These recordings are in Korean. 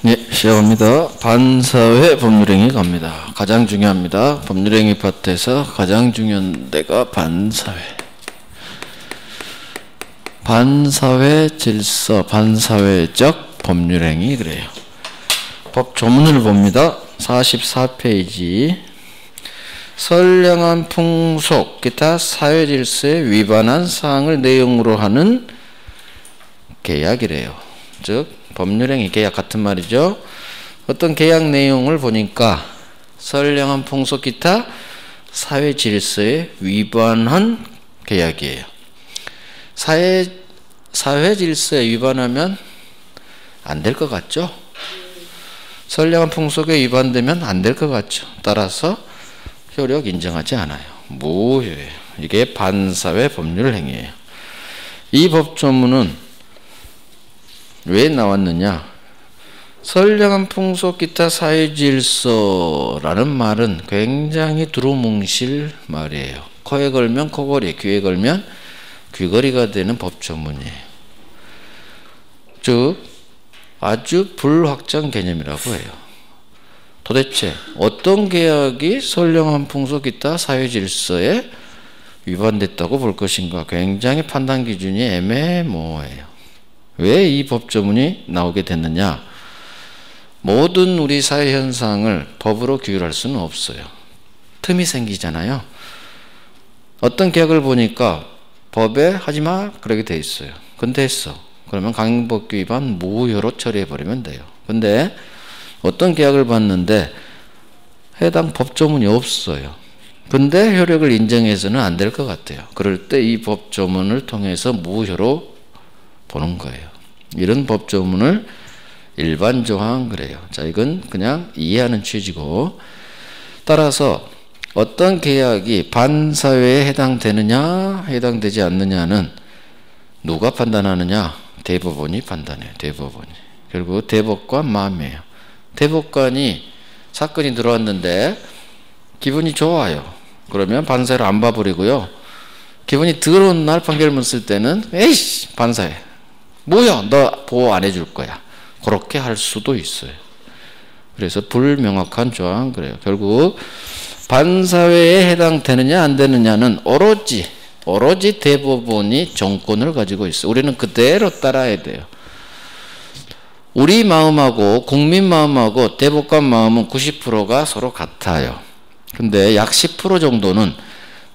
네, 시작합니다. 반사회 법률행위 갑니다. 가장 중요합니다. 법률행위 파트에서 가장 중요한 데가 반사회. 반사회 질서, 반사회적 법률행위 그래요. 법 조문을 봅니다. 44페이지. 선량한 풍속, 기타 사회 질서에 위반한 사항을 내용으로 하는 계약이래요. 즉 법률행위 계약 같은 말이죠. 어떤 계약 내용을 보니까 선량한 풍속 기타 사회 질서에 위반한 계약이에요. 사회 질서에 위반하면 안 될 것 같죠? 선량한 풍속에 위반되면 안 될 것 같죠? 따라서 효력 인정하지 않아요. 무효예요. 이게 반사회 법률행위예요. 이 법조문은 왜 나왔느냐? 선량한 풍속 기타 사회 질서라는 말은 굉장히 두루뭉실 말이에요. 코에 걸면 코걸이, 귀에 걸면 귀걸이가 되는 법조문이에요. 즉 아주 불확정 개념이라고 해요. 도대체 어떤 계약이 선량한 풍속 기타 사회 질서에 위반됐다고 볼 것인가? 굉장히 판단 기준이 애매모호해요. 왜 이 법조문이 나오게 됐느냐? 모든 우리 사회 현상을 법으로 규율할 수는 없어요. 틈이 생기잖아요. 어떤 계약을 보니까 법에 하지마 그렇게 돼 있어요. 근데 했어. 그러면 강행법규 위반 무효로 처리해버리면 돼요. 근데 어떤 계약을 봤는데 해당 법조문이 없어요. 근데 효력을 인정해서는 안 될 것 같아요. 그럴 때 이 법조문을 통해서 무효로 보는 거예요. 이런 법조문을 일반 조항 그래요. 자, 이건 그냥 이해하는 취지고, 따라서 어떤 계약이 반사회에 해당되느냐 해당되지 않느냐는 누가 판단하느냐? 대법원이 판단해요. 대법원이. 결국 대법관 마음이에요. 대법관이 사건이 들어왔는데 기분이 좋아요. 그러면 반사회를 안 봐버리고요. 기분이 더러운 날 판결문 쓸 때는 에이씨 반사회 뭐야 너 보호 안 해줄 거야. 그렇게 할 수도 있어요. 그래서 불명확한 조항 그래요. 결국 반사회에 해당되느냐 안 되느냐는 오로지 대법원이 정권을 가지고 있어요. 우리는 그대로 따라야 돼요. 우리 마음하고 국민 마음하고 대법관 마음은 90%가 서로 같아요. 근데 약 10% 정도는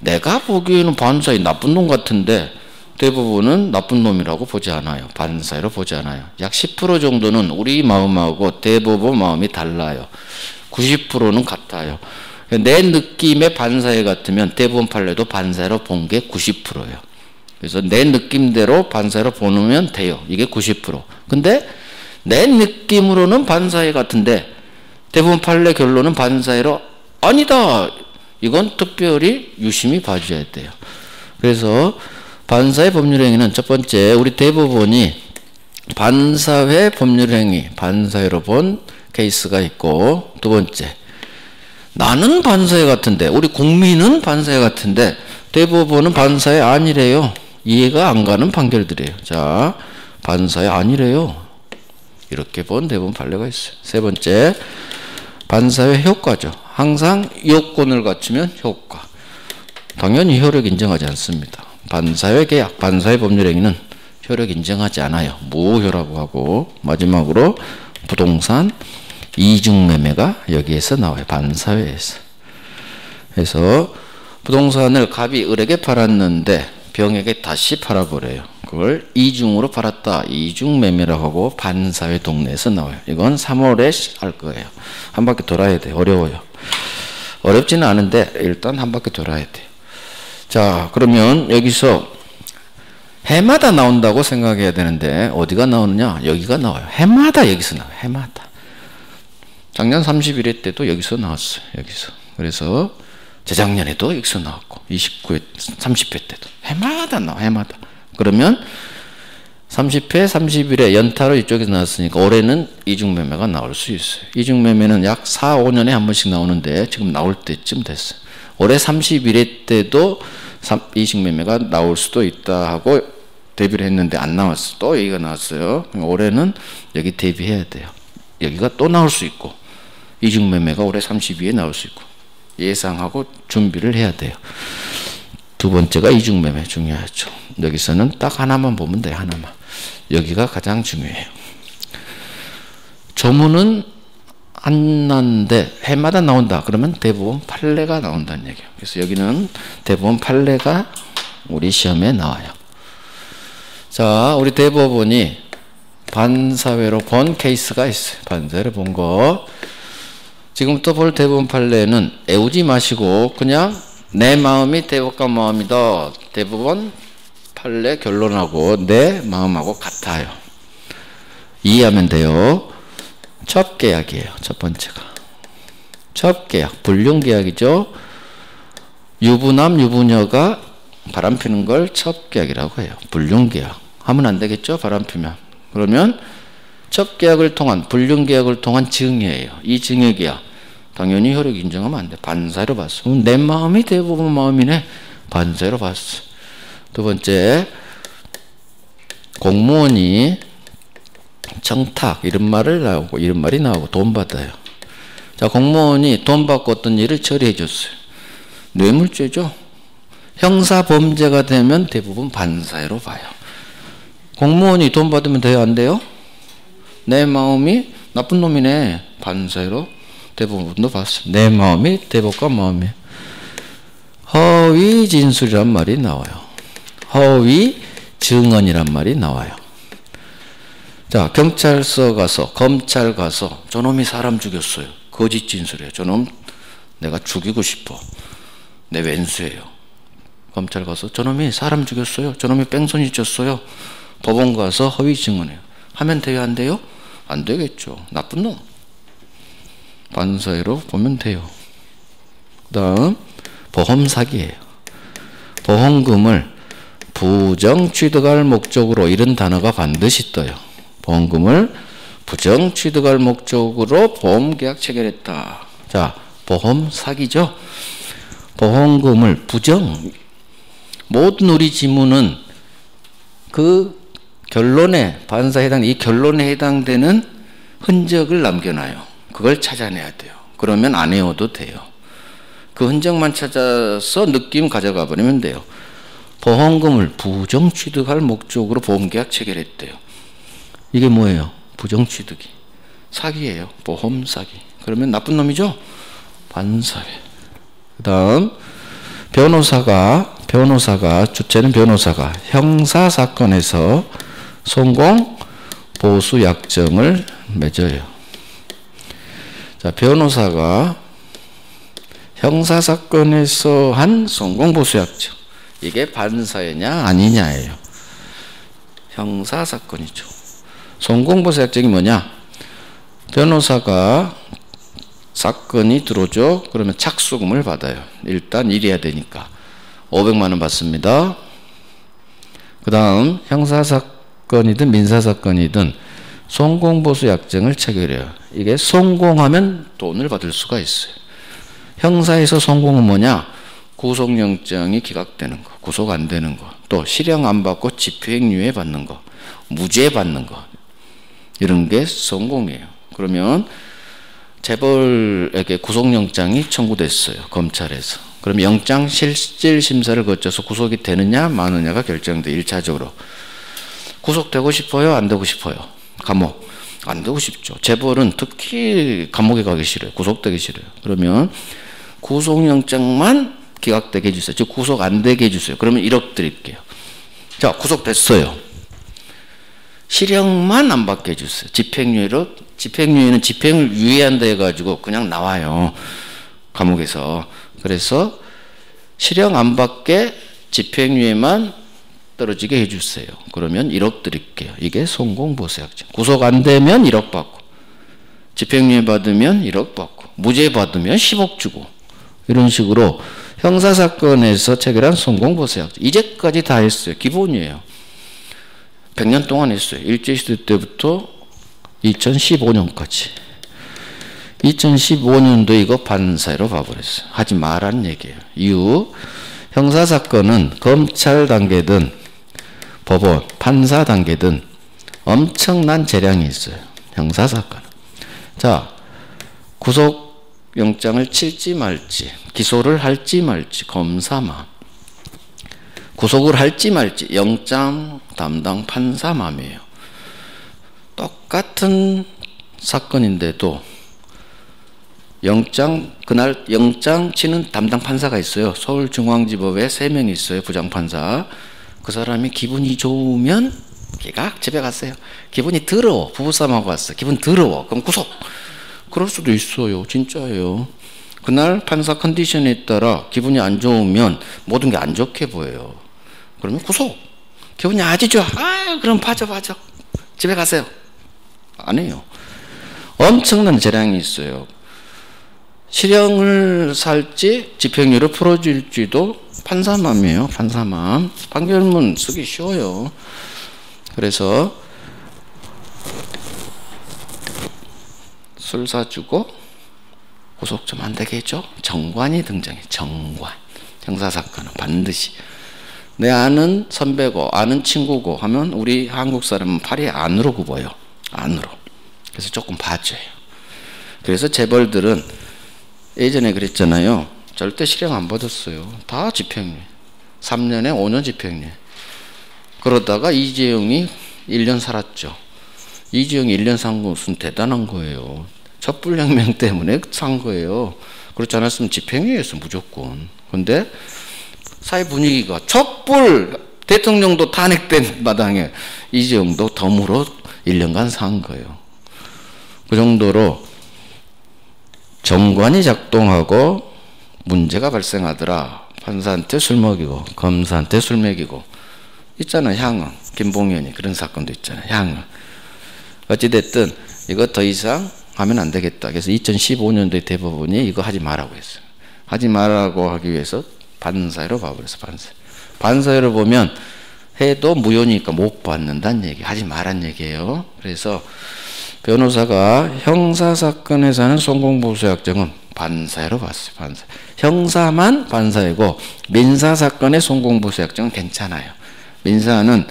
내가 보기에는 반사회 나쁜 놈 같은데 대법원은 나쁜 놈이라고 보지 않아요. 반사회로 보지 않아요. 약 10% 정도는 우리 마음하고 대법원 마음이 달라요. 90%는 같아요. 내 느낌의 반사회 같으면 대법원 판례도 반사회로 본 게 90%예요. 그래서 내 느낌대로 반사회로 보면 돼요. 이게 90%. 근데 내 느낌으로는 반사회 같은데 대법원 판례 결론은 반사회로 아니다. 이건 특별히 유심히 봐줘야 돼요. 그래서 반사회 법률행위는 첫 번째 우리 대법원이 반사회 법률행위 반사회로 본 케이스가 있고, 두 번째 나는 반사회 같은데 우리 국민은 반사회 같은데 대법원은 반사회 아니래요. 이해가 안 가는 판결들이에요. 자, 반사회 아니래요. 이렇게 본 대법원 판례가 있어요. 세 번째 반사회 효과죠. 항상 요건을 갖추면 효과. 당연히 효력 인정하지 않습니다. 반사회 계약, 반사회 법률행위는 효력 인정하지 않아요. 무효라고 하고, 마지막으로 부동산 이중매매가 여기에서 나와요. 반사회에서. 그래서 부동산을 갑이 을에게 팔았는데 병에게 다시 팔아버려요. 그걸 이중으로 팔았다. 이중매매라고 하고 반사회 동네에서 나와요. 이건 3월에 할 거예요. 한 바퀴 돌아야 돼요. 어려워요. 어렵지는 않은데 일단 한 바퀴 돌아야 돼요. 자, 그러면 여기서 해마다 나온다고 생각해야 되는데 어디가 나오느냐? 여기가 나와요. 해마다 여기서 나와요. 해마다. 작년 31회 때도 여기서 나왔어요. 여기서. 그래서 재작년에도 여기서 나왔고 29회, 30회 때도 해마다 나와. 해마다. 그러면 30회, 31회 연타로 이쪽에서 나왔으니까 올해는 이중매매가 나올 수 있어요. 이중매매는 약 4, 5년에 한 번씩 나오는데 지금 나올 때쯤 됐어요. 올해 31회 때도 이중매매가 나올 수도 있다 하고 대비를 했는데 안 나왔어. 또 얘기가 나왔어요. 올해는 여기 대비해야 돼요. 여기가 또 나올 수 있고 이중매매가 올해 32에 나올 수 있고 예상하고 준비를 해야 돼요. 두 번째가 이중매매 중요하죠. 여기서는 딱 하나만 보면 돼요. 하나만. 여기가 가장 중요해요. 조문은 안 나는데 해마다 나온다. 그러면 대부분 판례가 나온다는 얘기예요. 그래서 여기는 대부분 판례가 우리 시험에 나와요. 자, 우리 대법원이 반사회로 본 케이스가 있어요. 반사회로 본 거. 지금부터 볼 대법원 판례는 애우지 마시고 그냥 내 마음이 대법관 마음이다. 대법원 판례 결론하고 내 마음하고 같아요. 이해하면 돼요. 첩계약이에요. 첫 번째가. 첩계약, 불륜계약이죠. 유부남, 유부녀가 바람피는 걸 첩계약이라고 해요. 불륜계약. 하면 안 되겠죠? 바람피면. 그러면 첩계약을 통한, 불륜계약을 통한 증여예요. 이 증여계약. 당연히 효력 인정하면 안 돼. 반사로 봤어. 내 마음이 대부분 마음이네. 반사로 봤어. 두 번째, 공무원이 청탁 이런 말이 나오고 돈 받아요. 자, 공무원이 돈 받고 어떤 일을 처리해 줬어요. 뇌물죄죠. 형사 범죄가 되면 대부분 반사회로 봐요. 공무원이 돈 받으면 돼요, 안 돼요? 내 마음이 나쁜 놈이네. 반사회로 대부분도 봤어요. 내 마음이 대법관 마음이에요. 허위 진술이란 말이 나와요. 허위 증언이란 말이 나와요. 자, 경찰서 가서, 검찰 가서 저놈이 사람 죽였어요. 거짓 진술이에요. 저놈 내가 죽이고 싶어. 내 왼수예요. 검찰 가서 저놈이 사람 죽였어요. 저놈이 뺑소니 쳤어요. 법원 가서 허위 증언해요. 하면 돼요, 안 돼요? 안 되겠죠. 나쁜 놈. 반사회로 보면 돼요. 그 다음 보험 사기예요. 보험금을 부정 취득할 목적으로 이런 단어가 반드시 떠요. 보험금을 부정 취득할 목적으로 보험계약 체결했다. 자, 보험 사기죠. 보험금을 부정. 모든 우리 지문은 그 결론에 반사에 해당, 이 결론에 해당되는 흔적을 남겨놔요. 그걸 찾아내야 돼요. 그러면 안 외워도 돼요. 그 흔적만 찾아서 느낌 가져가 버리면 돼요. 보험금을 부정 취득할 목적으로 보험계약 체결했대요. 이게 뭐예요? 부정 취득이. 사기예요. 보험 사기. 그러면 나쁜 놈이죠? 반사회. 그 다음, 주체는 변호사가 형사사건에서 성공 보수 약정을 맺어요. 자, 변호사가 형사사건에서 한 성공 보수 약정. 이게 반사회냐 아니냐예요. 형사사건이죠. 성공보수 약정이 뭐냐? 변호사가 사건이 들어오죠. 그러면 착수금을 받아요. 일단 일해야 되니까 500만 원 받습니다. 그 다음 형사사건이든 민사사건이든 성공보수 약정을 체결해요. 이게 성공하면 돈을 받을 수가 있어요. 형사에서 성공은 뭐냐? 구속영장이 기각되는 거, 구속 안 되는 거, 또 실형 안 받고 집행유예 받는 거, 무죄 받는 거, 이런 게 성공이에요. 그러면 재벌에게 구속영장이 청구됐어요. 검찰에서. 그럼 영장 실질 심사를 거쳐서 구속이 되느냐 마느냐가 결정돼. 1차적으로. 구속되고 싶어요? 안 되고 싶어요? 감옥. 안 되고 싶죠. 재벌은 특히 감옥에 가기 싫어요. 구속되기 싫어요. 그러면 구속영장만 기각되게 해주세요. 즉 구속 안 되게 해주세요. 그러면 1억 드릴게요. 자, 구속됐어요. 실형만 안 받게 해주세요. 집행유예는 집행을 유예한다 해가지고 그냥 나와요. 감옥에서. 그래서 실형 안 받게 집행유예만 떨어지게 해주세요. 그러면 1억 드릴게요. 이게 성공보수약정. 구속 안 되면 1억 받고, 집행유예 받으면 1억 받고, 무죄 받으면 10억 주고, 이런 식으로 형사사건에서 체결한 성공보수약정. 이제까지 다 했어요. 기본이에요. 100년 동안 했어요. 일제시대 때부터 2015년까지. 2015년도 이거 반사회로 봐버렸어요. 하지 말라는 얘기예요. 이후 형사사건은 검찰 단계든 법원, 판사 단계든 엄청난 재량이 있어요. 형사사건은. 자, 구속영장을 칠지 말지, 기소를 할지 말지, 검사만. 구속을 할지 말지, 영장 담당 판사맘이에요. 똑같은 사건인데도 그날 영장 치는 담당 판사가 있어요. 서울중앙지법에 3명이 있어요. 부장판사. 그 사람이 기분이 좋으면 걔가 집에 갔어요. 기분이 더러워. 부부싸움하고 왔어. 기분 더러워. 그럼 구속. 그럴 수도 있어요. 진짜예요. 그날 판사 컨디션에 따라 기분이 안 좋으면 모든 게 안 좋게 보여요. 그러면 구속. 기분이 아주 좋아. 그럼 봐줘. 집에 가세요. 안 해요. 엄청난 재량이 있어요. 실형을 살지 집행유예를 풀어줄지도 판사맘이에요. 판사맘. 판결문 쓰기 쉬워요. 그래서 술 사주고 구속 좀 안 되게 해줘. 정관이 등장해. 정관. 형사사건은 반드시. 내 아는 선배고 아는 친구고 하면 우리 한국 사람은 팔이 안으로 굽어요. 안으로. 그래서 조금 봐줘요. 그래서 재벌들은 예전에 그랬잖아요. 절대 실형 안 받았어요. 다 집행유예. 3년에 5년 집행유예. 그러다가 이재용이 1년 살았죠. 이재용이 1년 산 것은 대단한 거예요. 촛불혁명 때문에 산 거예요. 그렇지 않았으면 집행유예였어 무조건. 근데 사회 분위기가 촛불 대통령도 탄핵된 마당에 이재용도 덤으로 1년간 산 거예요. 그 정도로 정관이 작동하고 문제가 발생하더라. 판사한테 술 먹이고 검사한테 술 먹이고 있잖아. 향응 김봉현이 그런 사건도 있잖아. 향응 어찌됐든 이거 더 이상 하면 안 되겠다. 그래서 2015년도에 대법원이 이거 하지 말라고 했어요. 하지 말라고 하기 위해서 반사회로 봐버렸어. 반사회로 보면 해도 무효니까 못 받는다는 얘기, 하지 말란 얘기예요. 그래서 변호사가 형사사건에서는 송공보수약정은 반사회로 봤어요. 반사. 형사만 반사회고 민사사건의 송공보수약정은 괜찮아요. 민사는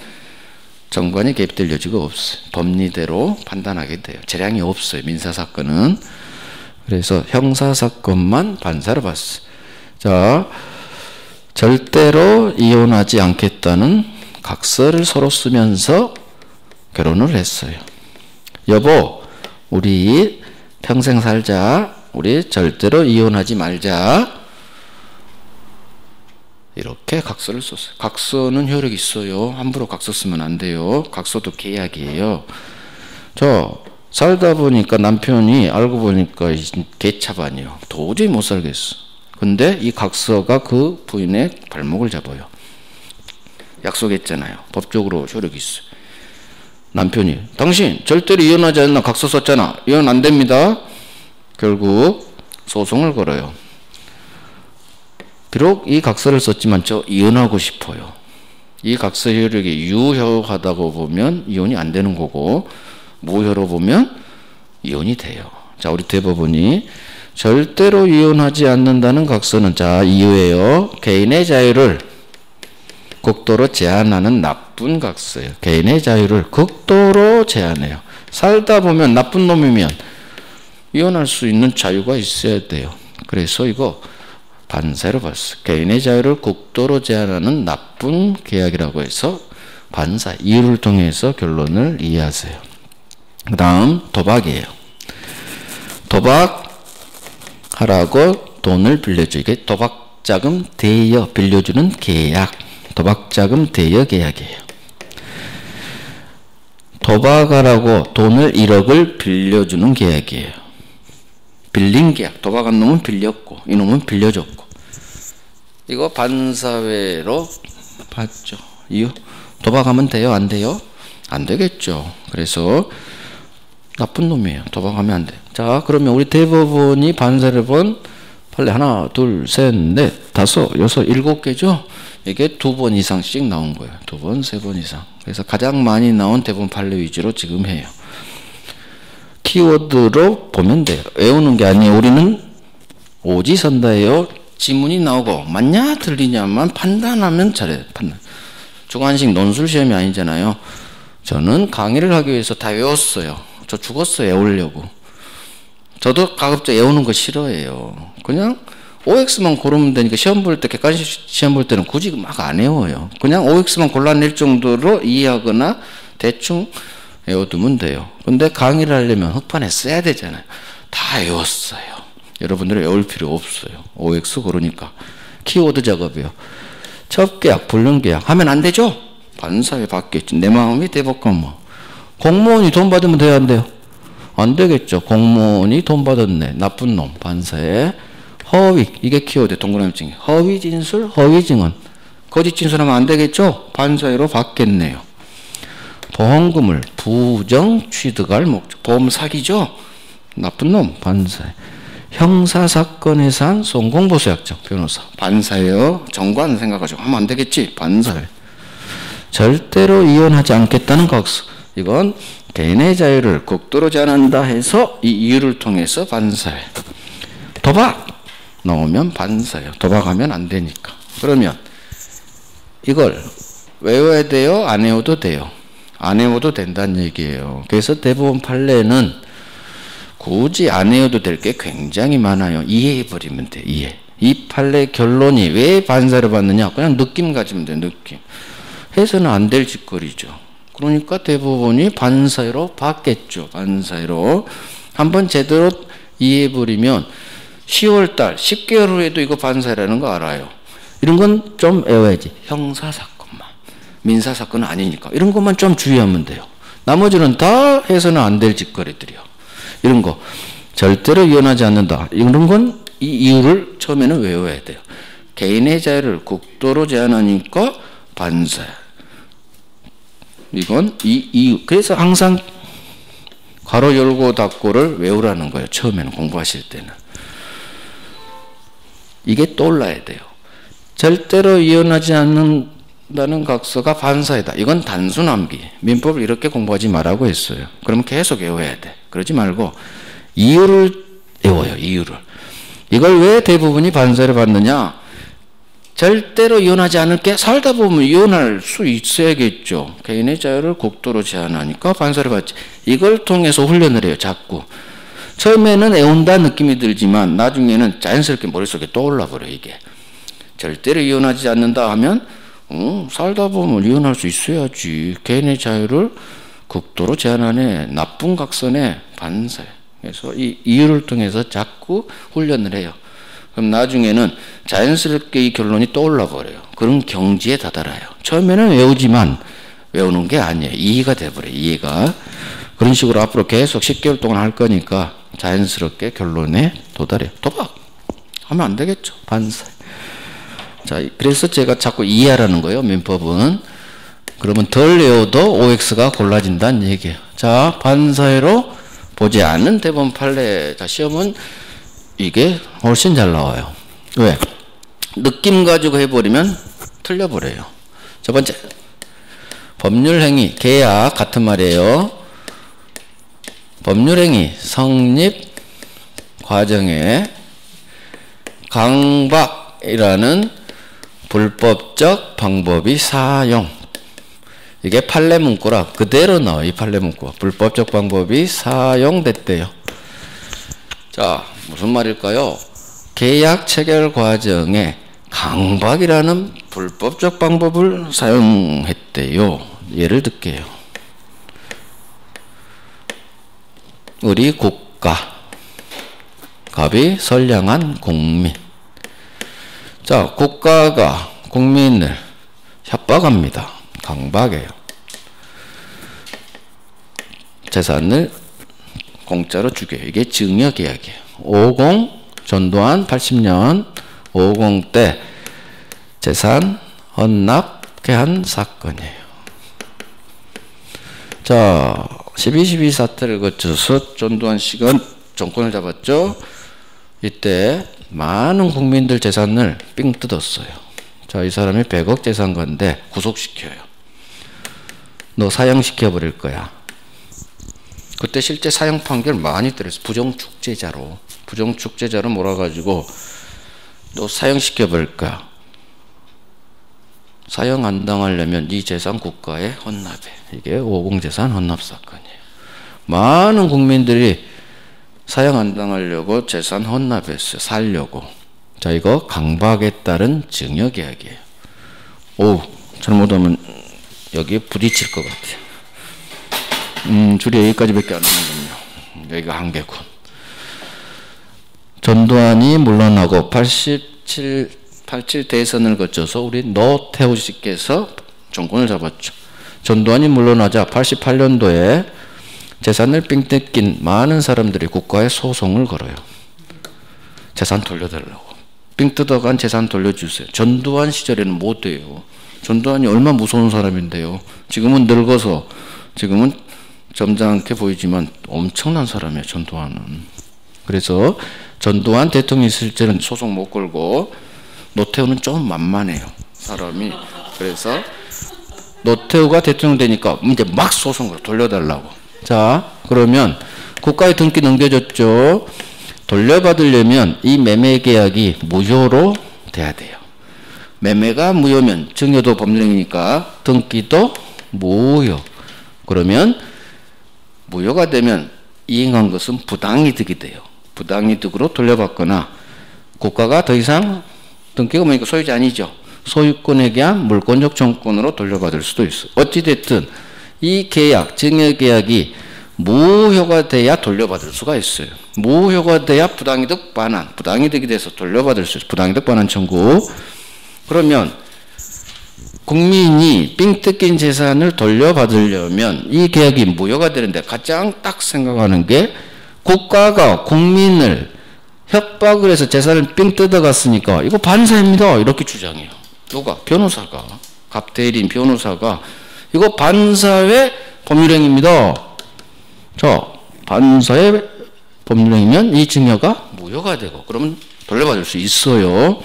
정관이 개입될 여지가 없어요. 법리대로 판단하게 돼요. 재량이 없어요. 민사사건은. 그래서 형사사건만 반사로 봤어요. 자, 절대로 이혼하지 않겠다는 각서를 서로 쓰면서 결혼을 했어요. 여보, 우리 평생 살자. 우리 절대로 이혼하지 말자. 이렇게 각서를 썼어요. 각서는 효력이 있어요. 함부로 각서 쓰면 안 돼요. 각서도 계약이에요. 저 살다 보니까 남편이 알고 보니까 개차반이요. 도저히 못 살겠어. 근데 이 각서가 그 부인의 발목을 잡아요. 약속했잖아요. 법적으로 효력이 있어요. 남편이 당신 절대로 이혼하지 않나 각서 썼잖아. 이혼 안 됩니다. 결국 소송을 걸어요. 비록 이 각서를 썼지만 저 이혼하고 싶어요. 이 각서 효력이 유효하다고 보면 이혼이 안 되는 거고 무효로 보면 이혼이 돼요. 자, 우리 대법원이 절대로 이혼하지 않는다는 각서는 자 이유예요. 개인의 자유를 극도로 제한하는 나쁜 각서예요. 개인의 자유를 극도로 제한해요. 살다 보면 나쁜 놈이면 이혼할 수 있는 자유가 있어야 돼요. 그래서 이거 반사로 봤어요. 개인의 자유를 극도로 제한하는 나쁜 계약이라고 해서 반사, 이유를 통해서 결론을 이해하세요. 그 다음 도박이에요. 도박하라고 돈을 빌려줘. 이게 도박자금 대여 빌려주는 계약. 도박자금 대여 계약이에요. 도박하라고 돈을 1억을 빌려주는 계약이에요. 빌린 계약. 도박한 놈은 빌렸고 이놈은 빌려줬고. 이거 반사회로 봤죠. 이유? 도박하면 돼요? 안 돼요? 안 되겠죠. 그래서 나쁜 놈이에요. 도박하면 안 돼. 자, 그러면 우리 대법원이 반사를 본 판례 하나, 둘, 셋, 넷, 다섯, 여섯, 7개죠? 이게 2번 이상씩 나온 거예요. 2번, 3번 이상. 그래서 가장 많이 나온 대법원 판례 위주로 지금 해요. 키워드로 보면 돼요. 외우는 게 아니에요. 우리는 오지선다예요. 지문이 나오고 맞냐 틀리냐만 판단하면 잘해요. 판단. 중간식 논술 시험이 아니잖아요. 저는 강의를 하기 위해서 다 외웠어요. 저 죽었어요. 외우려고. 저도 가급적 외우는 거 싫어해요. 그냥 OX만 고르면 되니까 시험 볼 때, 객관식 시험 볼 때는 굳이 막 안 외워요. 그냥 OX만 골라낼 정도로 이해하거나 대충 외워두면 돼요. 근데 강의를 하려면 흑판에 써야 되잖아요. 다 외웠어요. 여러분들은 외울 필요 없어요. OX 고르니까. 키워드 작업이요. 첩계약, 불능계약 하면 안 되죠? 반사회 받겠지. 내 마음이 대법관 뭐. 공무원이 돈 받으면 돼야 안 돼요? 안 되겠죠. 공무원이 돈 받았네. 나쁜 놈. 반사회. 허위. 이게 키워드. 동그라미 증인. 허위 진술, 허위 증언. 거짓 진술하면 안 되겠죠? 반사회로 받겠네요. 보험금을 부정 취득할 목적. 보험 사기죠? 나쁜 놈. 반사회. 형사사건에서 한 성공보수약정. 변호사. 반사회요. 정관 생각하시고 하면 안 되겠지? 반사회. 절대로 이혼하지 않겠다는 각서. 이건 개인의 자유를 극도로 제한한다 해서 이 이유를 통해서 반사회. 도박 나오면 반사예요. 도박하면 안 되니까. 그러면 이걸 외워야 돼요? 안 외워도 돼요? 안 외워도 된다는 얘기예요. 그래서 대법원 판례는 굳이 안 외워도 될 게 굉장히 많아요. 이해해버리면 돼. 이해. 이 판례 결론이 왜 반사를 받느냐? 그냥 느낌 가지면 돼. 느낌. 해서는 안 될 짓거리죠. 그러니까 대법원이 반사회로 받겠죠. 반사회로. 한번 제대로 이해해버리면 10월달 10개월 후에도 이거 반사회라는 거 알아요. 이런 건 좀 외워야지. 형사사건만. 민사사건은 아니니까. 이런 것만 좀 주의하면 돼요. 나머지는 다 해서는 안 될 짓거리들이요. 이런 거. 절대로 이혼하지 않는다. 이런 건 이 이유를 처음에는 외워야 돼요. 개인의 자유를 극도로 제한하니까 반사회. 이건 이 이유. 그래서 항상 괄호 열고 닫고를 외우라는 거예요. 처음에는 공부하실 때는. 이게 떠올라야 돼요. 절대로 이혼하지 않는다는 각서가 반사이다. 이건 단순 암기. 민법을 이렇게 공부하지 말라고 했어요. 그러면 계속 외워야 돼. 그러지 말고 이유를 외워요. 이유를. 이걸 왜 대부분이 반사를 받느냐? 절대로 이혼하지 않을게. 살다 보면 이혼할 수 있어야겠죠. 개인의 자유를 극도로 제한하니까 반사를 받지. 이걸 통해서 훈련을 해요. 자꾸. 처음에는 애운다 느낌이 들지만 나중에는 자연스럽게 머릿속에 떠올라 버려요. 이게. 절대로 이혼하지 않는다 하면 살다 보면 이혼할 수 있어야지. 개인의 자유를 극도로 제한하네. 나쁜 각선에 반사해. 그래서 이 이유를 통해서 자꾸 훈련을 해요. 그럼 나중에는 자연스럽게 이 결론이 떠올라 버려요. 그런 경지에 다다라요. 처음에는 외우지만 외우는 게 아니에요. 이해가 돼버려요. 이해가. 그런 식으로 앞으로 계속 10개월 동안 할 거니까 자연스럽게 결론에 도달해요. 도박 하면 안 되겠죠. 반사. 자, 그래서 제가 자꾸 이해하라는 거예요. 민법은. 그러면 덜 외워도 OX가 골라진다는 얘기예요. 자, 반사회로 보지 않은 대법원 판례. 자, 시험은 이게 훨씬 잘 나와요. 왜? 느낌 가지고 해버리면 틀려버려요. 첫 번째, 법률행위, 계약 같은 말이에요. 법률행위 성립 과정에 강박이라는 불법적 방법이 사용. 이게 판례 문구라 그대로 나와요. 이 판례 문구. 불법적 방법이 사용됐대요. 자, 무슨 말일까요? 계약 체결 과정에 강박이라는 불법적 방법을 사용했대요. 예를 들게요. 우리 국가 갑이 선량한 국민. 자, 국가가 국민을 협박합니다. 강박이에요. 재산을 공짜로 주게요. 이게 증여계약이에요. 50 전두환 80년 50 때 재산 헌납케 한 사건이에요. 자, 12.12 사태를 거쳐서 전두환 씨가 정권을 잡았죠. 이때 많은 국민들 재산을 삥 뜯었어요. 자, 이 사람이 100억 재산가인데 구속시켜요. 너 사형시켜버릴 거야. 그때 실제 사형 판결 많이 때렸어요. 부정축제자로. 부정축제자로 몰아가지고 너 사형시켜버릴 거야. 사형 안 당하려면 네 재산 국가에 헌납해. 이게 50 재산 헌납 사건이에요. 많은 국민들이 사형 안 당하려고 재산 헌납했어요. 살려고. 자, 이거 강박에 따른 증여계약이에요. 오, 잘못하면 여기에 부딪힐 것 같아요. 줄이 여기까지밖에 안 하는군요. 여기가 한계군. 전두환이 물러나고 87 대선을 거쳐서 우리 노태우 씨께서 정권을 잡았죠. 전두환이 물러나자 88년도에 재산을 삥 뜯긴 많은 사람들이 국가에 소송을 걸어요. 재산 돌려달라고. 삥 뜯어간 재산 돌려주세요. 전두환 시절에는 못 돼요. 전두환이 얼마나 무서운 사람인데요. 지금은 늙어서 지금은 점잖게 보이지만 엄청난 사람이에요. 전두환은. 그래서 전두환 대통령이 있을 때는 소송 못 걸고 노태우는 좀 만만해요. 사람이. 그래서 노태우가 대통령 되니까 이제 막 소송으로 돌려달라고. 자, 그러면 국가의 등기 넘겨줬죠. 돌려받으려면 이 매매 계약이 무효로 돼야 돼요. 매매가 무효면 증여도 법령이니까 등기도 무효. 그러면 무효가 되면 이행한 것은 부당이득이 돼요. 부당이득으로 돌려받거나 국가가 더 이상 등기가 뭐니까 소유자 아니죠. 소유권에 대한 물권적 정권으로 돌려받을 수도 있어요. 어찌됐든 이 계약, 증여계약이 무효가 돼야 돌려받을 수가 있어요. 무효가 돼야 부당이득 반환, 부당이득이 돼서 돌려받을 수 있어요. 부당이득 반환 청구. 그러면 국민이 삥 뜯긴 재산을 돌려받으려면 이 계약이 무효가 되는데 가장 딱 생각하는 게 국가가 국민을 협박을 해서 재산을 삥 뜯어갔으니까 이거 반사입니다. 이렇게 주장해요. 누가? 변호사가. 갑대리인 변호사가 이거 반사의 법률행위입니다. 자, 반사의 법률행위면 이 증여가 무효가 되고 그러면 돌려받을 수 있어요.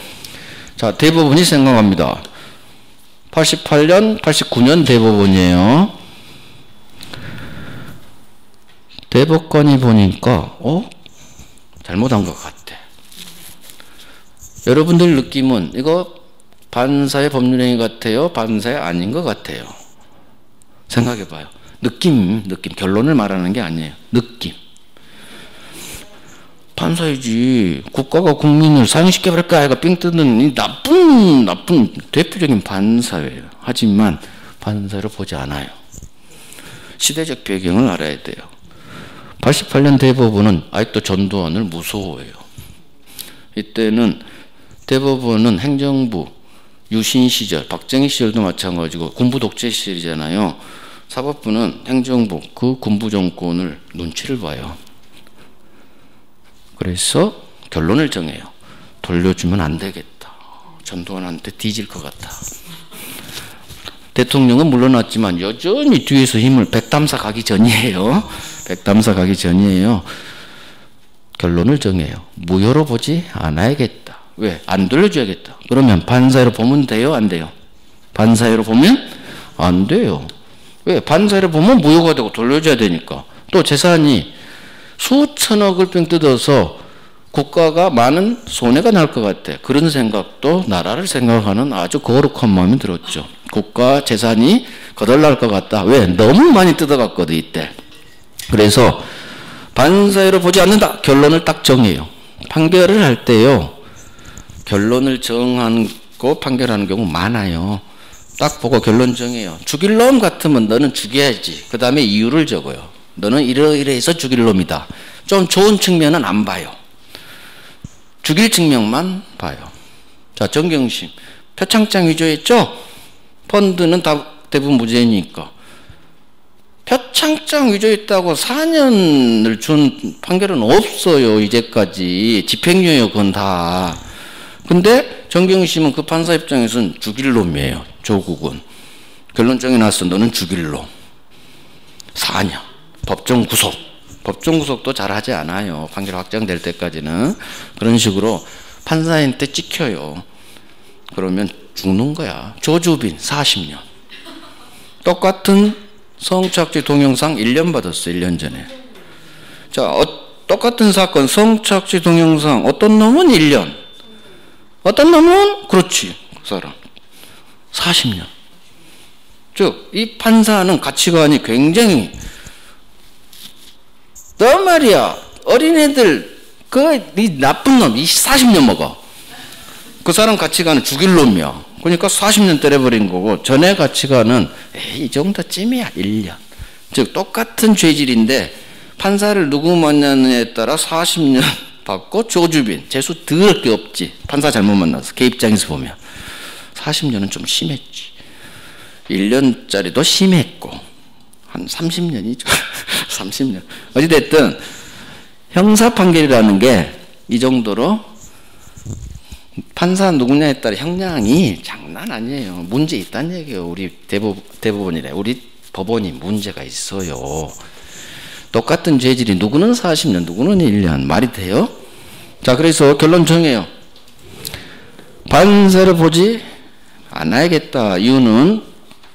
자, 대법원이 생각합니다. 88년, 89년 대법원이에요. 대법관이 보니까 잘못한 것 같아. 여러분들 느낌은 이거 반사의 법률행위 같아요? 반사의 아닌 것 같아요? 생각해봐요. 느낌, 결론을 말하는 게 아니에요. 느낌. 반사이지. 국가가 국민을 사형시켜버릴까 해가 삥 뜯는 이 나쁜 대표적인 반사예요. 하지만 반사로 보지 않아요. 시대적 배경을 알아야 돼요. 88년 대법원은 아직도 전두환을 무서워해요. 이때는 대법원은 행정부 유신 시절, 박정희 시절도 마찬가지고 군부 독재 시절이잖아요. 사법부는 행정부, 그 군부 정권을 눈치를 봐요. 그래서 결론을 정해요. 돌려주면 안 되겠다. 전두환한테 뒤질 것 같다. 대통령은 물러났지만 여전히 뒤에서 힘을 백담사 가기 전이에요. 백담사 가기 전이에요. 결론을 정해요. 무효로 보지 않아야겠다. 왜? 안 돌려줘야겠다. 그러면 반사회로 보면 돼요? 안 돼요? 반사회로 보면 안 돼요. 왜? 반사회로 보면 무효가 되고 돌려줘야 되니까. 또 재산이 수천억을 삥 뜯어서 국가가 많은 손해가 날 것 같아. 그런 생각도 나라를 생각하는 아주 거룩한 마음이 들었죠. 국가 재산이 거덜날 것 같다. 왜? 너무 많이 뜯어갔거든 이때. 그래서 반사회로 보지 않는다. 결론을 딱 정해요. 판결을 할 때요. 결론을 정하고 판결하는 경우 많아요. 딱 보고 결론 정해요. 죽일 놈 같으면 너는 죽여야지. 그 다음에 이유를 적어요. 너는 이러이러해서 죽일 놈이다. 좀 좋은 측면은 안 봐요. 죽일 측면만 봐요. 자, 정경심. 표창장 위조했죠? 펀드는 다 대부분 무죄니까. 표창장 위조했다고 4년을 준 판결은 없어요. 이제까지. 집행유예요. 그건 다. 근데 정경심은 그 판사 입장에서는 죽일 놈이에요. 조국은. 결론 정해놨어. 너는 죽일 놈. 4년. 법정 구속. 법정 구속도 잘하지 않아요. 판결 확정될 때까지는. 그런 식으로 판사한테 찍혀요. 그러면 죽는 거야. 조주빈 40년. 똑같은 성착취 동영상 1년 받았어요. 1년 전에. 자, 똑같은 사건 성착취 동영상 어떤 놈은 1년. 어떤 놈은 그렇지. 그 사람 40년. 즉 이 판사는 가치관이 굉장히 너 말이야 어린애들 이 나쁜 놈, 이 40년 먹어. 그 사람 가치관은 죽일 놈이야. 그러니까 40년 때려버린 거고, 전에 가치관은 이 정도쯤이야, 1년. 즉 똑같은 죄질인데 판사를 누구 만나느냐에 따라 40년 받고 조주빈, 재수 더럽게 없지. 판사 잘못 만나서 걔 입장에서 보면 40년은 좀 심했지. 1년짜리도 심했고 한 30년이죠. 30년. 어찌됐든 형사 판결이라는 게 이 정도로 판사 누구냐에 따라 형량이 장난 아니에요. 문제 있다는 얘기예요. 우리 대법원이래. 우리 법원이 문제가 있어요. 똑같은 죄질이 누구는 40년, 누구는 1년. 말이 돼요? 자, 그래서 결론 정해요. 반사를 보지 않아야겠다. 이유는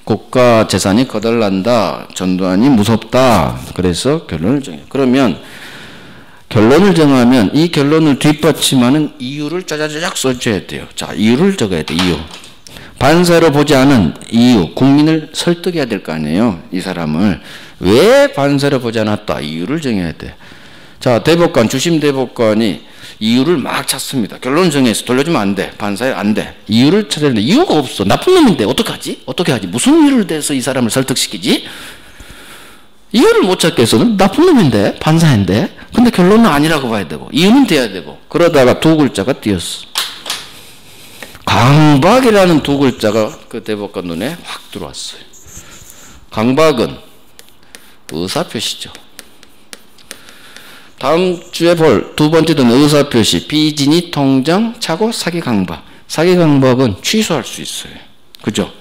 국가 재산이 거덜난다. 전두환이 무섭다. 그래서 결론을 정해요. 그러면 결론을 정하면 이 결론을 뒷받침하는 이유를 짜자자작 써줘야 돼요. 자, 이유를 적어야 돼. 이유. 반사로 보지 않은 이유. 국민을 설득해야 될 거 아니에요. 이 사람을. 왜 반사로 보지 않았다. 이유를 정해야 돼. 자, 대법관, 주심 대법관이 이유를 막 찾습니다. 결론 정해서 돌려주면 안 돼. 반사에 안 돼. 이유를 찾아야 되는데 이유가 없어. 나쁜 놈인데 어떡하지? 어떻게 하지? 무슨 이유를 대서 이 사람을 설득시키지? 이유를 못 찾겠어. 나쁜 놈인데, 반사인데. 근데 결론은 아니라고 봐야 되고, 이유는 돼야 되고. 그러다가 두 글자가 띄었어. 강박이라는 두 글자가 그 대법관 눈에 확 들어왔어요. 강박은 의사표시죠. 다음 주에 볼 두 번째 든 의사표시. 비진이 통정, 착오, 사기 강박. 사기 강박은 취소할 수 있어요. 그죠?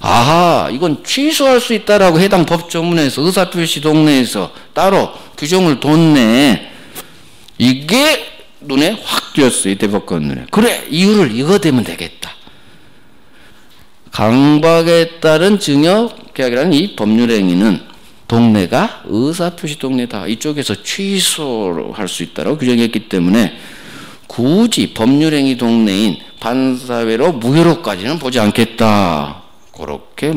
아하, 이건 취소할 수 있다라고 해당 법조문에서 의사표시 동네에서 따로 규정을 뒀네. 이게 눈에 확 띄었어요. 이 대법관 눈에. 그래, 이유를 이거 대면 되겠다. 강박에 따른 증여계약이라는 이 법률행위는 동네가 의사표시 동네다. 이쪽에서 취소할 수 있다고 규정했기 때문에 굳이 법률행위 동네인 반사회로 무효로까지는 보지 않겠다. 그렇게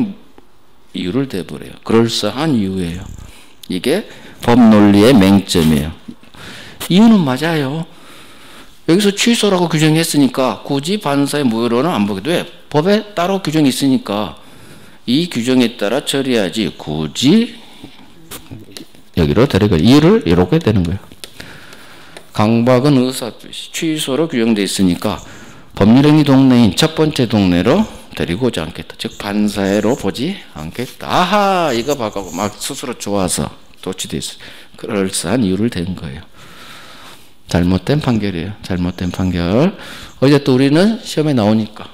이유를 대버려요. 그럴싸한 이유예요. 이게 법논리의 맹점이에요. 이유는 맞아요. 여기서 취소라고 규정했으니까 굳이 반사의 무효로는 안 보게 돼. 법에 따로 규정이 있으니까 이 규정에 따라 처리하지 굳이 여기로 데려가. 이유를 이렇게 되는 거예요. 강박은 의사표시, 취소로 규정되어 있으니까 법률행위 동네인 첫 번째 동네로 데리고 오지 않겠다. 즉 반사회로 보지 않겠다. 아하, 이거 봐가고 막 스스로 좋아서 도취돼 있어요. 그럴싸한 이유를 댄 거예요. 잘못된 판결이에요. 잘못된 판결. 어쨌든 우리는 시험에 나오니까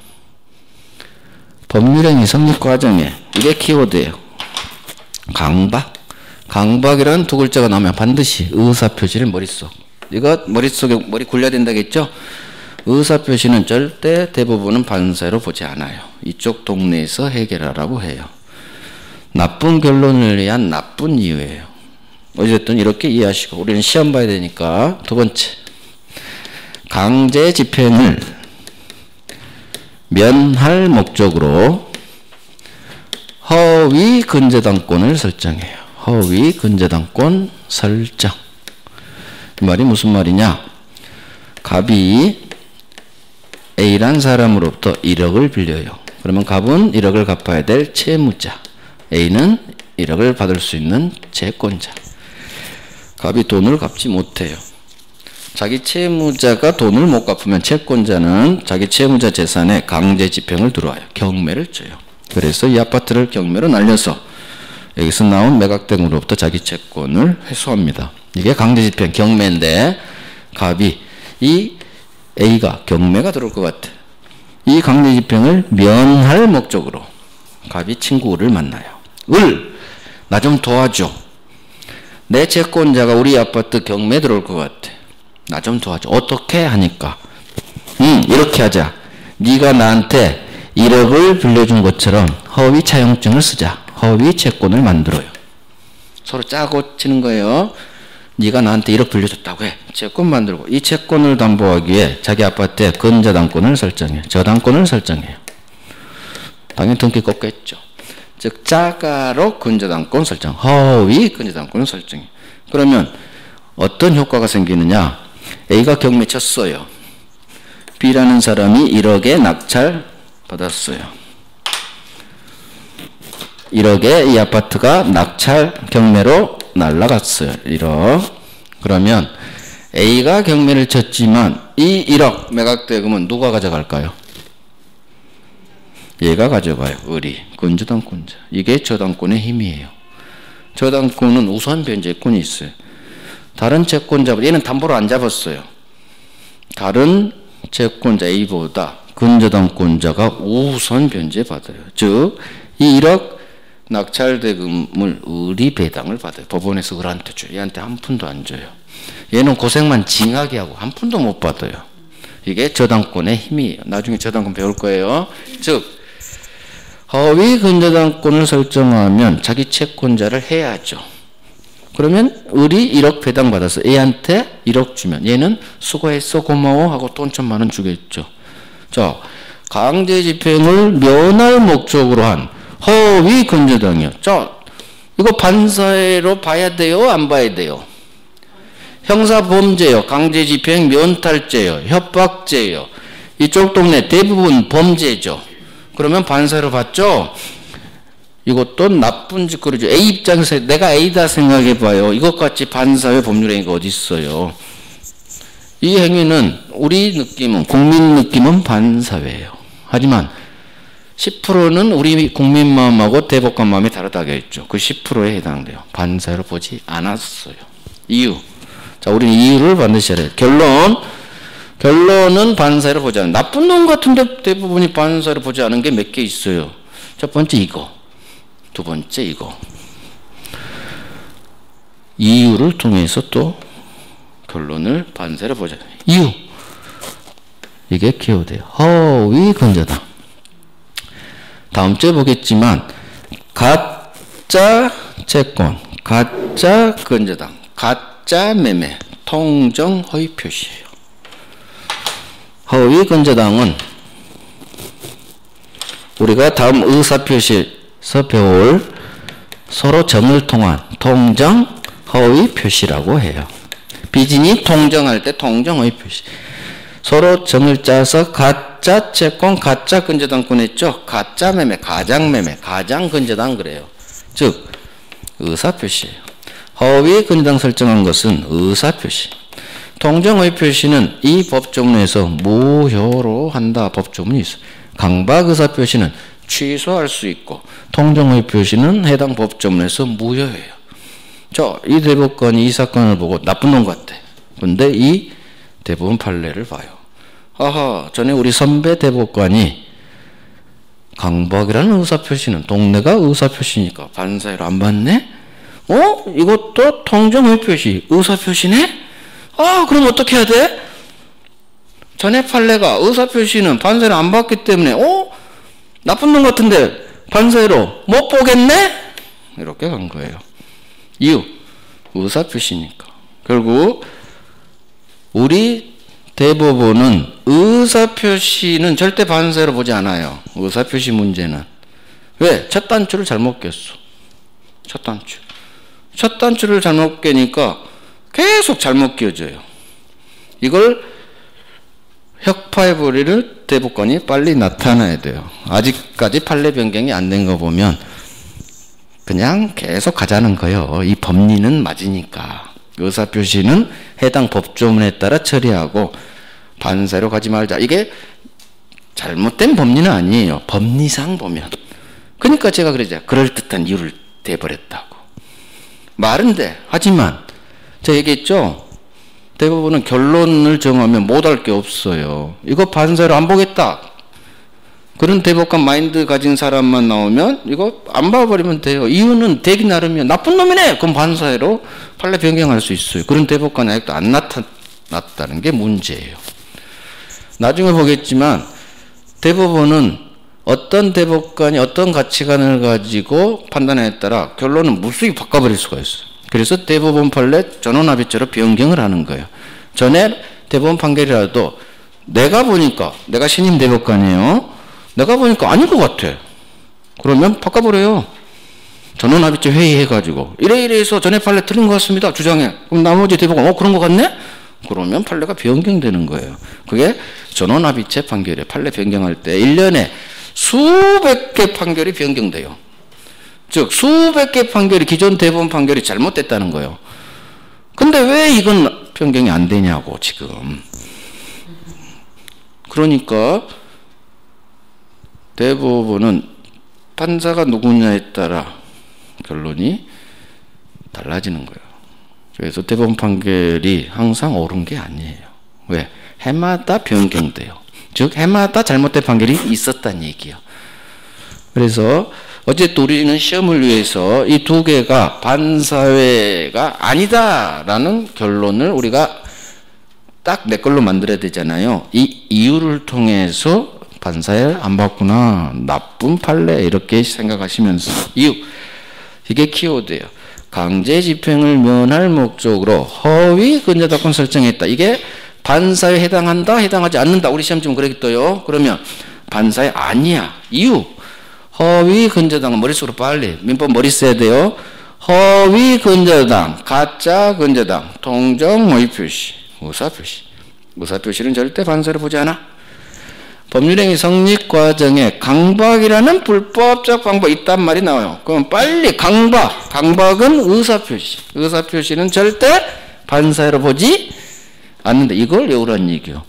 법률행위 성립 과정에 이게 키워드예요. 강박. 강박이라는 두 글자가 나오면 반드시 의사표시를 머릿속. 이거 머릿속에 머리 굴려야 된다겠죠? 의사표시는 절대 대부분은 반사로 보지 않아요. 이쪽 동네에서 해결하라고 해요. 나쁜 결론을 위한 나쁜 이유예요. 어쨌든 이렇게 이해하시고 우리는 시험 봐야 되니까 두 번째. 강제 집행을 면할 목적으로 허위 근저당권을 설정해요. 허위 근저당권 설정. 이 말이 무슨 말이냐? 갑이 A란 사람으로부터 1억을 빌려요. 그러면 갑은 1억을 갚아야 될 채무자. A는 1억을 받을 수 있는 채권자. 갑이 돈을 갚지 못해요. 자기 채무자가 돈을 못 갚으면 채권자는 자기 채무자 재산에 강제 집행을 들어와요. 경매를 쳐요. 그래서 이 아파트를 경매로 날려서 여기서 나온 매각등으로부터 자기 채권을 회수합니다. 이게 강제 집행 경매인데 갑이 이 A가 경매가 들어올 것 같아. 이 강제 집행을 면할 목적으로 갑이 친구를 만나요. 나 좀 도와줘. 내 채권자가 우리 아파트 경매 들어올 것 같아. 나 좀 도와줘. 어떻게 하니까? 이렇게 하자. 네가 나한테 1억을 빌려준 것처럼 허위 차용증을 쓰자. 허위 채권을 만들어요. 서로 짜고 치는 거예요. 네가 나한테 1억 빌려줬다고 해. 채권 만들고 이 채권을 담보하기 위해 자기 아파트에 근저당권을 설정해. 저당권을 설정해요. 당연히 등기 꺾겠죠. 즉 자가로 근저당권 설정. 허위 근저당권을 설정해. 그러면 어떤 효과가 생기느냐? A가 경매 쳤어요. B라는 사람이 1억에 낙찰 받았어요. 1억에 이 아파트가 낙찰 경매로 날라갔어요. 1억. 그러면 A가 경매를 쳤지만 이 1억 매각대금은 누가 가져갈까요? 얘가 가져가요. 을이. 근저당권자. 이게 저당권의 힘이에요. 저당권은 우선 변제권이 있어요. 다른 채권자, 얘는 담보로 안 잡았어요. 다른 채권자 A보다 근저당권자가 우선 변제받아요. 즉, 이 1억 낙찰대금을 을이 배당을 받아요. 법원에서 을한테 줘요. 얘한테 한 푼도 안 줘요. 얘는 고생만 징하게 하고 한 푼도 못 받아요. 이게 저당권의 힘이에요. 나중에 저당권 배울 거예요. 즉, 허위 근저당권을 설정하면 자기 채권자를 해야죠. 그러면 을이 1억 배당 받아서 A한테 1억 주면 얘는 수고했어 고마워 하고 돈 1,000만 원 주겠죠. 자, 강제 집행을 면할 목적으로 한 허위 근저당이요. 자, 이거 반사회로 봐야 돼요? 안 봐야 돼요? 형사범죄요. 강제집행 면탈죄요. 협박죄요. 이쪽 동네 대부분 범죄죠. 그러면 반사회로 봤죠? 이것도 나쁜 짓거리죠. A 입장에서 내가 A다 생각해봐요. 이것같이 반사회 법률행위가 어디 있어요? 이 행위는 우리 느낌은 국민 느낌은 반사회예요. 하지만 10%는 우리 국민 마음하고 대법관 마음이 다르다고 했죠. 그 10%에 해당돼요. 반사회로 보지 않았어요. 이유. 자, 우리는 이유를 반드시 알아야 돼요. 결론은 반사회로 보지 않아요. 나쁜 놈 같은데 대부분이 반사회로 보지 않은 게 몇 개 있어요. 첫 번째 이거. 두 번째 이거. 이유를 통해서 또 결론을 반사회로 보자. 이유. 이게 기여돼요. 허위 근저당. 다음 주에 보겠지만 가짜 채권, 가짜 근저당, 가짜 매매, 통정 허위 표시예요. 허위 근저당은 우리가 다음 의사표시에서 배울 서로 정을 통한 통정 허위 표시라고 해요. 비진이 통정할 때 통정 허위 표시. 서로 정을 짜서 가짜 채권, 가짜 근저당권 했죠. 가짜 매매, 가장 매매, 가장 근저당 그래요. 즉 의사표시예요. 허위 근저당 설정한 것은 의사표시. 통정 허위 표시는 이 법조문에서 무효로 한다 법조문이 있어요. 강박 의사표시는 취소할 수 있고 통정 허위 표시는 해당 법조문에서 무효예요. 이 대법관이 이 사건을 보고 나쁜 놈 같아. 근데 이 대법원 판례를 봐요. 아하, 전에 우리 선배 대법관이 강박이라는 의사표시는 동네가 의사표시니까 반사회로 안 받네? 이것도 통정허위 표시, 의사표시네? 그럼 어떻게 해야 돼? 전에 판례가 의사표시는 반사회로 안 받기 때문에 나쁜 놈 같은데 반사회로 못 보겠네? 이렇게 간 거예요. 이유, 의사표시니까. 결국 우리 대법원은 의사표시는 절대 반사회로 보지 않아요. 의사표시 문제는. 왜? 첫 단추를 잘못 꼈어. 첫 단추. 첫 단추를 잘못 깨니까 계속 잘못 끼어져요. 이걸 혁파해버리는 대법관이 빨리 나타나야 돼요. 아직까지 판례 변경이 안 된 거 보면 그냥 계속 가자는 거예요. 이 법리는 맞으니까. 의사표시는 해당 법조문에 따라 처리하고 반사회로 가지 말자. 이게 잘못된 법리는 아니에요. 법리상 보면. 그러니까 제가 그러죠. 그럴듯한 이유를 대버렸다고. 말은 돼. 하지만 제가 얘기했죠. 대법원은 결론을 정하면 못할 게 없어요. 이거 반사회로 안 보겠다. 그런 대법관 마인드 가진 사람만 나오면 이거 안 봐버리면 돼요. 이유는 되기 나름이면 나쁜 놈이네. 그럼 반사회로 판례 변경할 수 있어요. 그런 대법관이 아직도 안 나타났다는 게 문제예요. 나중에 보겠지만 대법원은 어떤 대법관이 어떤 가치관을 가지고 판단에 따라 결론은 무수히 바꿔버릴 수가 있어요. 그래서 대법원 판례 전원합의체로 변경을 하는 거예요. 전에 대법원 판결이라도 내가 보니까 내가 신임 대법관이에요. 내가 보니까 아닌 것 같아. 그러면 바꿔버려요. 전원합의체 회의해가지고 이래 해서 전에 판례 틀린 것 같습니다. 주장해. 그럼 나머지 대법관 그런 것 같네? 그러면 판례가 변경되는 거예요. 그게 전원합의체 판결이에요. 판례 변경할 때 1년에 수백 개 판결이 변경돼요. 즉 수백 개 판결이 기존 대법원 판결이 잘못됐다는 거예요. 근데 왜 이건 변경이 안 되냐고 지금. 그러니까 대법원은 판사가 누구냐에 따라 결론이 달라지는 거예요. 그래서 대법원 판결이 항상 옳은 게 아니에요. 왜? 해마다 변경돼요. 즉 해마다 잘못된 판결이 있었다는 얘기예요. 그래서 어쨌든 우리는 시험을 위해서 이 두 개가 반사회가 아니다라는 결론을 우리가 딱 내 걸로 만들어야 되잖아요. 이 이유를 통해서 반사회 안 받구나, 나쁜 판례 이렇게 생각하시면서 이유, 이게 키워드예요. 강제 집행을 면할 목적으로 허위 근저당권 설정했다. 이게 반사에 해당한다, 해당하지 않는다. 우리 시험 지금 그렇게 떠요. 그러면 반사에 아니야. 이유, 허위 근저당. 머릿속으로 빨리 민법 머리 써야 돼요. 허위 근저당, 가짜 근저당, 동정 모의 표시, 의사 표시. 의사 표시는 절대 반사를 보지 않아. 법률행위 성립 과정에 강박이라는 불법적 방법이 있단 말이 나와요. 그럼 빨리 강박은 의사표시. 의사표시는 절대 반사로 보지 않는다. 이걸 외우라는 얘기요.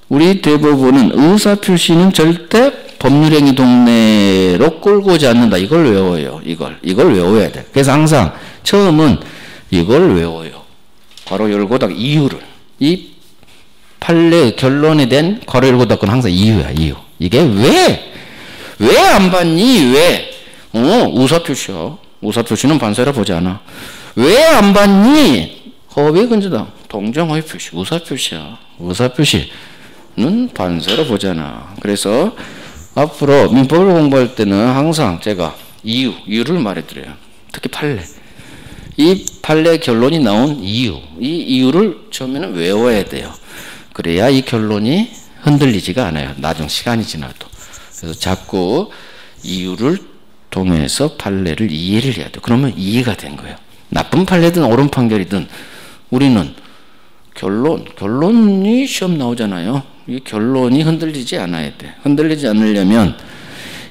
우리 대법원은 의사표시는 절대 법률행위 동네로 끌고 오지 않는다. 이걸 외워요. 이걸 외워야 돼. 그래서 항상 처음은 이걸 외워요. 괄호 열고 닫고 이유를. 이 판례 결론에 대한 괄호 열고 닫고는 항상 이유야. 이유. 이게 왜 안 받니? 왜? 의사표시야. 의사표시는 반사라 보지 않아. 왜 안 받니? 허위 근저당, 동정 허위 표시, 의사표시야. 의사표시는 반사라 보지 않아. 그래서 앞으로 민법을 공부할 때는 항상 제가 이유를 말해드려요. 특히 판례. 이 판례 결론이 나온 이유, 이 이유를 처음에는 외워야 돼요. 그래야 이 결론이 흔들리지가 않아요. 나중 시간이 지나도. 그래서 자꾸 이유를 통해서 판례를 이해를 해야 돼요. 그러면 이해가 된 거예요. 나쁜 판례든 옳은 판결이든 우리는 결론이 시험 나오잖아요. 이 결론이 흔들리지 않아야 돼. 흔들리지 않으려면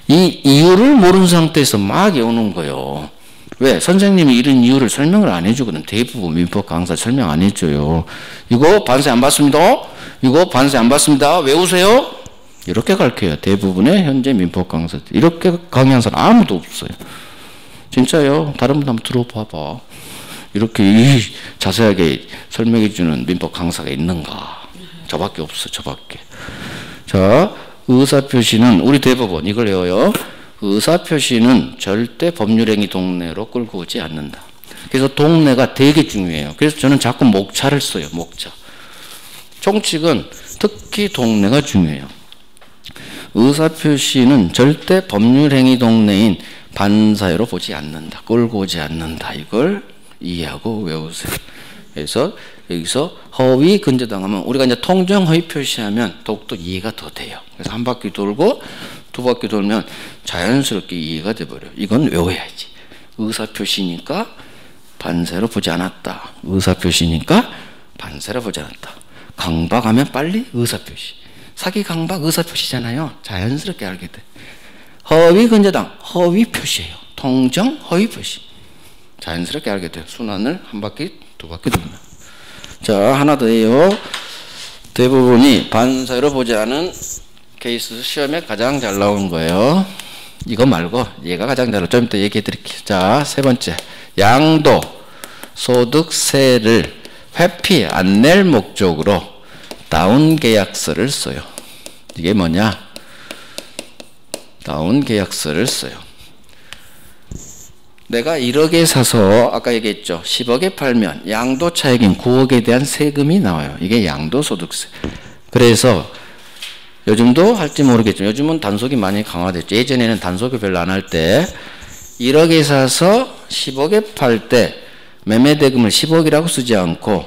이 이유를 모르는 상태에서 막 외우는 거예요. 왜? 선생님이 이런 이유를 설명을 안 해주거든. 대부분 민법 강사 설명 안 해줘요. 이거 반세 안 받습니다. 이거 반세 안 받습니다. 외우세요. 이렇게 가르쳐요. 대부분의 현재 민법 강사들. 이렇게 강의한 사람 아무도 없어요. 진짜요. 다른 분 한번 들어봐봐. 이렇게 자세하게 설명해주는 민법 강사가 있는가? 저밖에 없어. 저밖에. 자, 의사표시는 우리 대법원 이걸 외워요. 의사표시는 절대 법률행위 동네로 끌고 오지 않는다. 그래서 동네가 되게 중요해요. 그래서 저는 자꾸 목차를 써요. 목차. 총칙은 특히 동네가 중요해요. 의사표시는 절대 법률행위 동네인 반사회로 보지 않는다. 끌고 오지 않는다. 이걸 이해하고 외우세요. 그래서 여기서 허위 근저당하면 우리가 이제 통정 허위 표시하면 더욱더 이해가 더 돼요. 그래서 한 바퀴 돌고 두 바퀴 돌면 자연스럽게 이해가 돼버려요. 이건 외워야지. 의사표시니까 반사로 보지 않았다. 의사표시니까 반사로 보지 않았다. 강박하면 빨리 의사표시. 사기 강박 의사표시잖아요. 자연스럽게 알게 돼. 허위 근저당 허위 표시예요. 통정 허위 표시. 자연스럽게 알게 돼요. 순환을 한 바퀴 두 바퀴 돌면. 자, 하나 더 해요. 대부분이 반사로 보지 않은 케이스 시험에 가장 잘 나온 거예요. 이거 말고 얘가 가장 잘 나와. 좀 이따 얘기해 드릴게요. 자, 세 번째. 양도 소득세를 회피 안 낼 목적으로 다운 계약서를 써요. 이게 뭐냐? 다운 계약서를 써요. 내가 1억에 사서 아까 얘기했죠. 10억에 팔면 양도 차익인 9억에 대한 세금이 나와요. 이게 양도소득세. 그래서 요즘도 할지 모르겠지만 요즘은 단속이 많이 강화됐죠. 예전에는 단속을 별로 안 할 때 1억에 사서 10억에 팔 때 매매대금을 10억이라고 쓰지 않고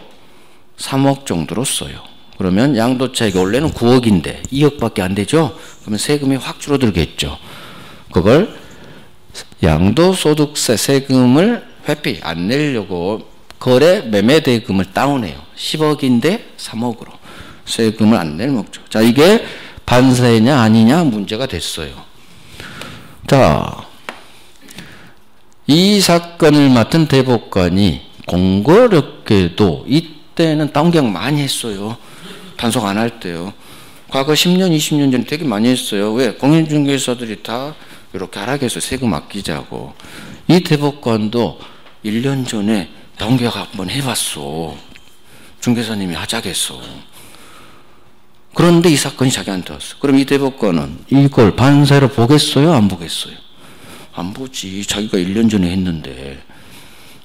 3억 정도로 써요. 그러면 양도차익이 원래는 9억인데 2억밖에 안 되죠. 그러면 세금이 확 줄어들겠죠. 그걸 양도소득세 세금을 회피 안 내려고 거래 매매 대금을 다운해요. 10억인데 3억으로 세금을 안 낼 목적. 자, 이게 반사회냐 아니냐 문제가 됐어요. 자, 이 사건을 맡은 대법관이 공교롭게도 이때는 다운계약 많이 했어요. 단속 안 할 때요. 과거 10년, 20년 전에 되게 많이 했어요. 왜? 공인중개사들이 다 이렇게 하락해서 세금 아끼자고. 이 대법관도 1년 전에 다운계약 한번 해봤어. 중개사님이 하자겠어. 그런데 이 사건이 자기한테 왔어. 그럼 이 대법관은 이걸 반사회로 보겠어요? 안 보겠어요? 안 보지. 자기가 1년 전에 했는데.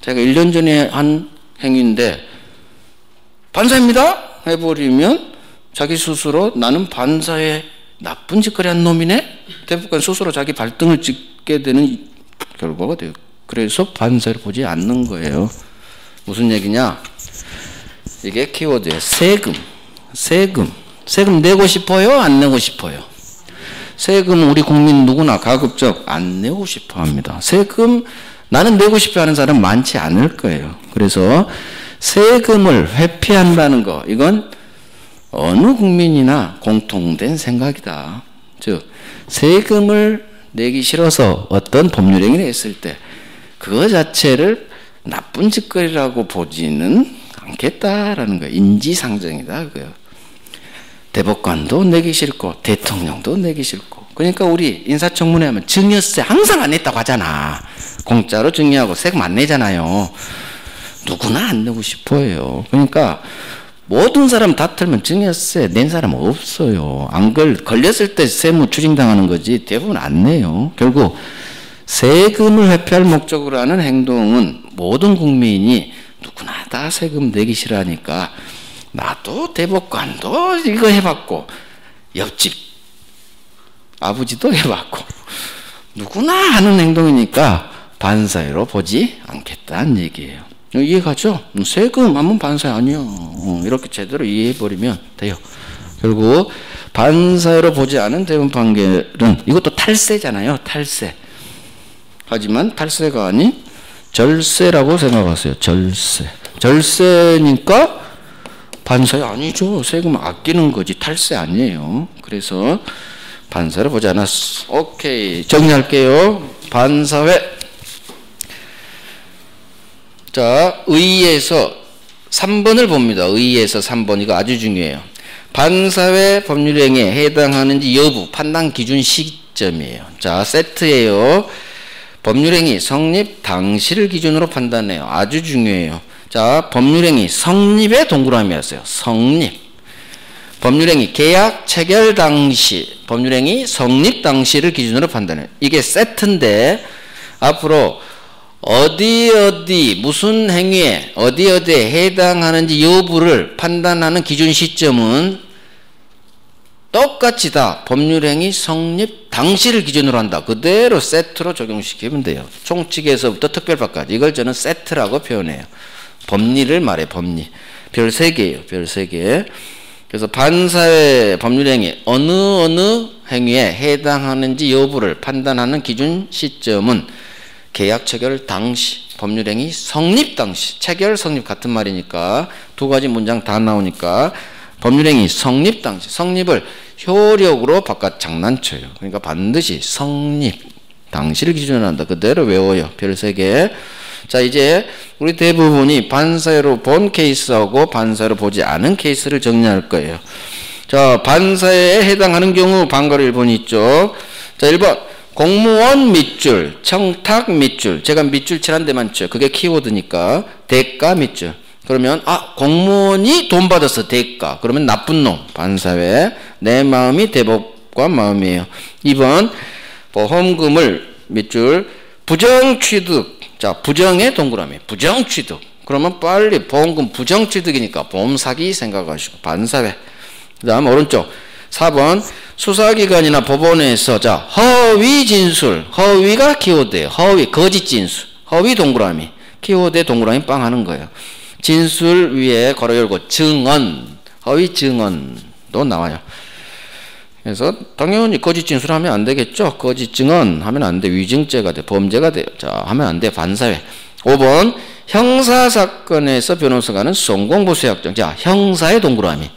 자기가 1년 전에 한 행위인데 반사입니다 해버리면 자기 스스로 나는 반사회 나쁜 짓거리 한 놈이네? 대법관 스스로 자기 발등을 찍게 되는 결과가 돼요. 그래서 반사회로 보지 않는 거예요. 무슨 얘기냐? 이게 키워드예요. 세금 내고 싶어요? 안 내고 싶어요? 세금 우리 국민 누구나 가급적 안 내고 싶어 합니다. 세금 나는 내고 싶어 하는 사람 많지 않을 거예요. 그래서 세금을 회피한다는 거, 이건 어느 국민이나 공통된 생각이다. 즉 세금을 내기 싫어서 어떤 법률 행위를 했을 때 그거 자체를 나쁜 짓거리라고 보지는 않겠다라는 거예요. 인지상정이다 그거예요. 대법관도 내기 싫고 대통령도 내기 싫고. 그러니까 우리 인사청문회 하면 증여세 항상 안 냈다고 하잖아. 공짜로 증여하고 세금 안 내잖아요. 누구나 안 내고 싶어해요. 그러니까 모든 사람 다 틀면 증여세 낸 사람 없어요. 안 걸렸을 때 세무 추징당하는 거지 대부분 안 내요. 결국 세금을 회피할 목적으로 하는 행동은 모든 국민이 누구나 다 세금 내기 싫어하니까 나도 대법관도 이거 해봤고 옆집 아버지도 해봤고 누구나 하는 행동이니까 반사회로 보지 않겠다는 얘기예요. 이해가죠? 세금 하면 반사회 아니야. 이렇게 제대로 이해해버리면 돼요. 결국 반사회로 보지 않은 대법원 판결은 이것도 탈세잖아요. 탈세. 하지만 탈세가 아닌 절세라고 생각하세요. 절세. 절세니까 반사회 아니죠. 세금 아끼는 거지 탈세 아니에요. 그래서 반사회로 보지 않았어. 오케이. 정리할게요. 반사회. 자, 의의에서 3번을 봅니다. 의의에서 3번. 이거 아주 중요해요. 반사회 법률행위에 해당하는지 여부 판단 기준 시점이에요. 자, 세트예요. 법률행위 성립 당시를 기준으로 판단해요. 아주 중요해요. 자, 법률행위 성립의 동그라미였어요. 성립. 법률행위 계약 체결 당시, 법률행위 성립 당시를 기준으로 판단해요. 이게 세트인데 앞으로 어디 무슨 행위에 어디에 해당하는지 여부를 판단하는 기준 시점은 똑같이 다 법률행위 성립 당시를 기준으로 한다. 그대로 세트로 적용시키면 돼요. 총칙에서부터 특별법까지. 이걸 저는 세트라고 표현해요. 법리를 말해 법리. 별 3개예요. 별 3개. 그래서 반사회 법률행위 어느 행위에 해당하는지 여부를 판단하는 기준 시점은 계약 체결 당시, 법률행위 성립 당시, 체결 성립 같은 말이니까 두 가지 문장 다 나오니까 법률행위 성립 당시, 성립을 효력으로 바깥 장난쳐요. 그러니까 반드시 성립 당시를 기준으로 한다. 그대로 외워요. 별 3개. 자, 이제 우리 대부분이 반사회로 본 케이스하고 반사회로 보지 않은 케이스를 정리할 거예요. 자, 반사회에 해당하는 경우 방가로 1번 있죠. 자, 1번 공무원 밑줄, 청탁 밑줄. 제가 밑줄 칠한 데만 쳐. 그게 키워드니까. 대가 밑줄. 그러면 공무원이 돈 받아서 대가. 그러면 나쁜 놈. 반사회. 내 마음이 대법관 마음이에요. 2번 보험금을 밑줄 부정취득. 자, 부정의 동그라미. 부정취득. 그러면 빨리 보험금 부정취득이니까 보험사기 생각하시고 반사회. 그 다음 오른쪽 4번 수사기관이나 법원에서 자 허위 진술. 허위가 키워드예요. 허위 거짓 진술. 허위 동그라미. 키워드에 동그라미 빵 하는 거예요. 진술 위에 괄호 열고 증언. 허위 증언도 나와요. 그래서 당연히 거짓 진술하면 안 되겠죠. 거짓 증언 하면 안 돼. 위증죄가 돼. 범죄가 돼요. 자, 하면 안 돼. 반사회. 5번 형사사건에서 변호사가 하는 성공보수약정. 자, 형사의 동그라미.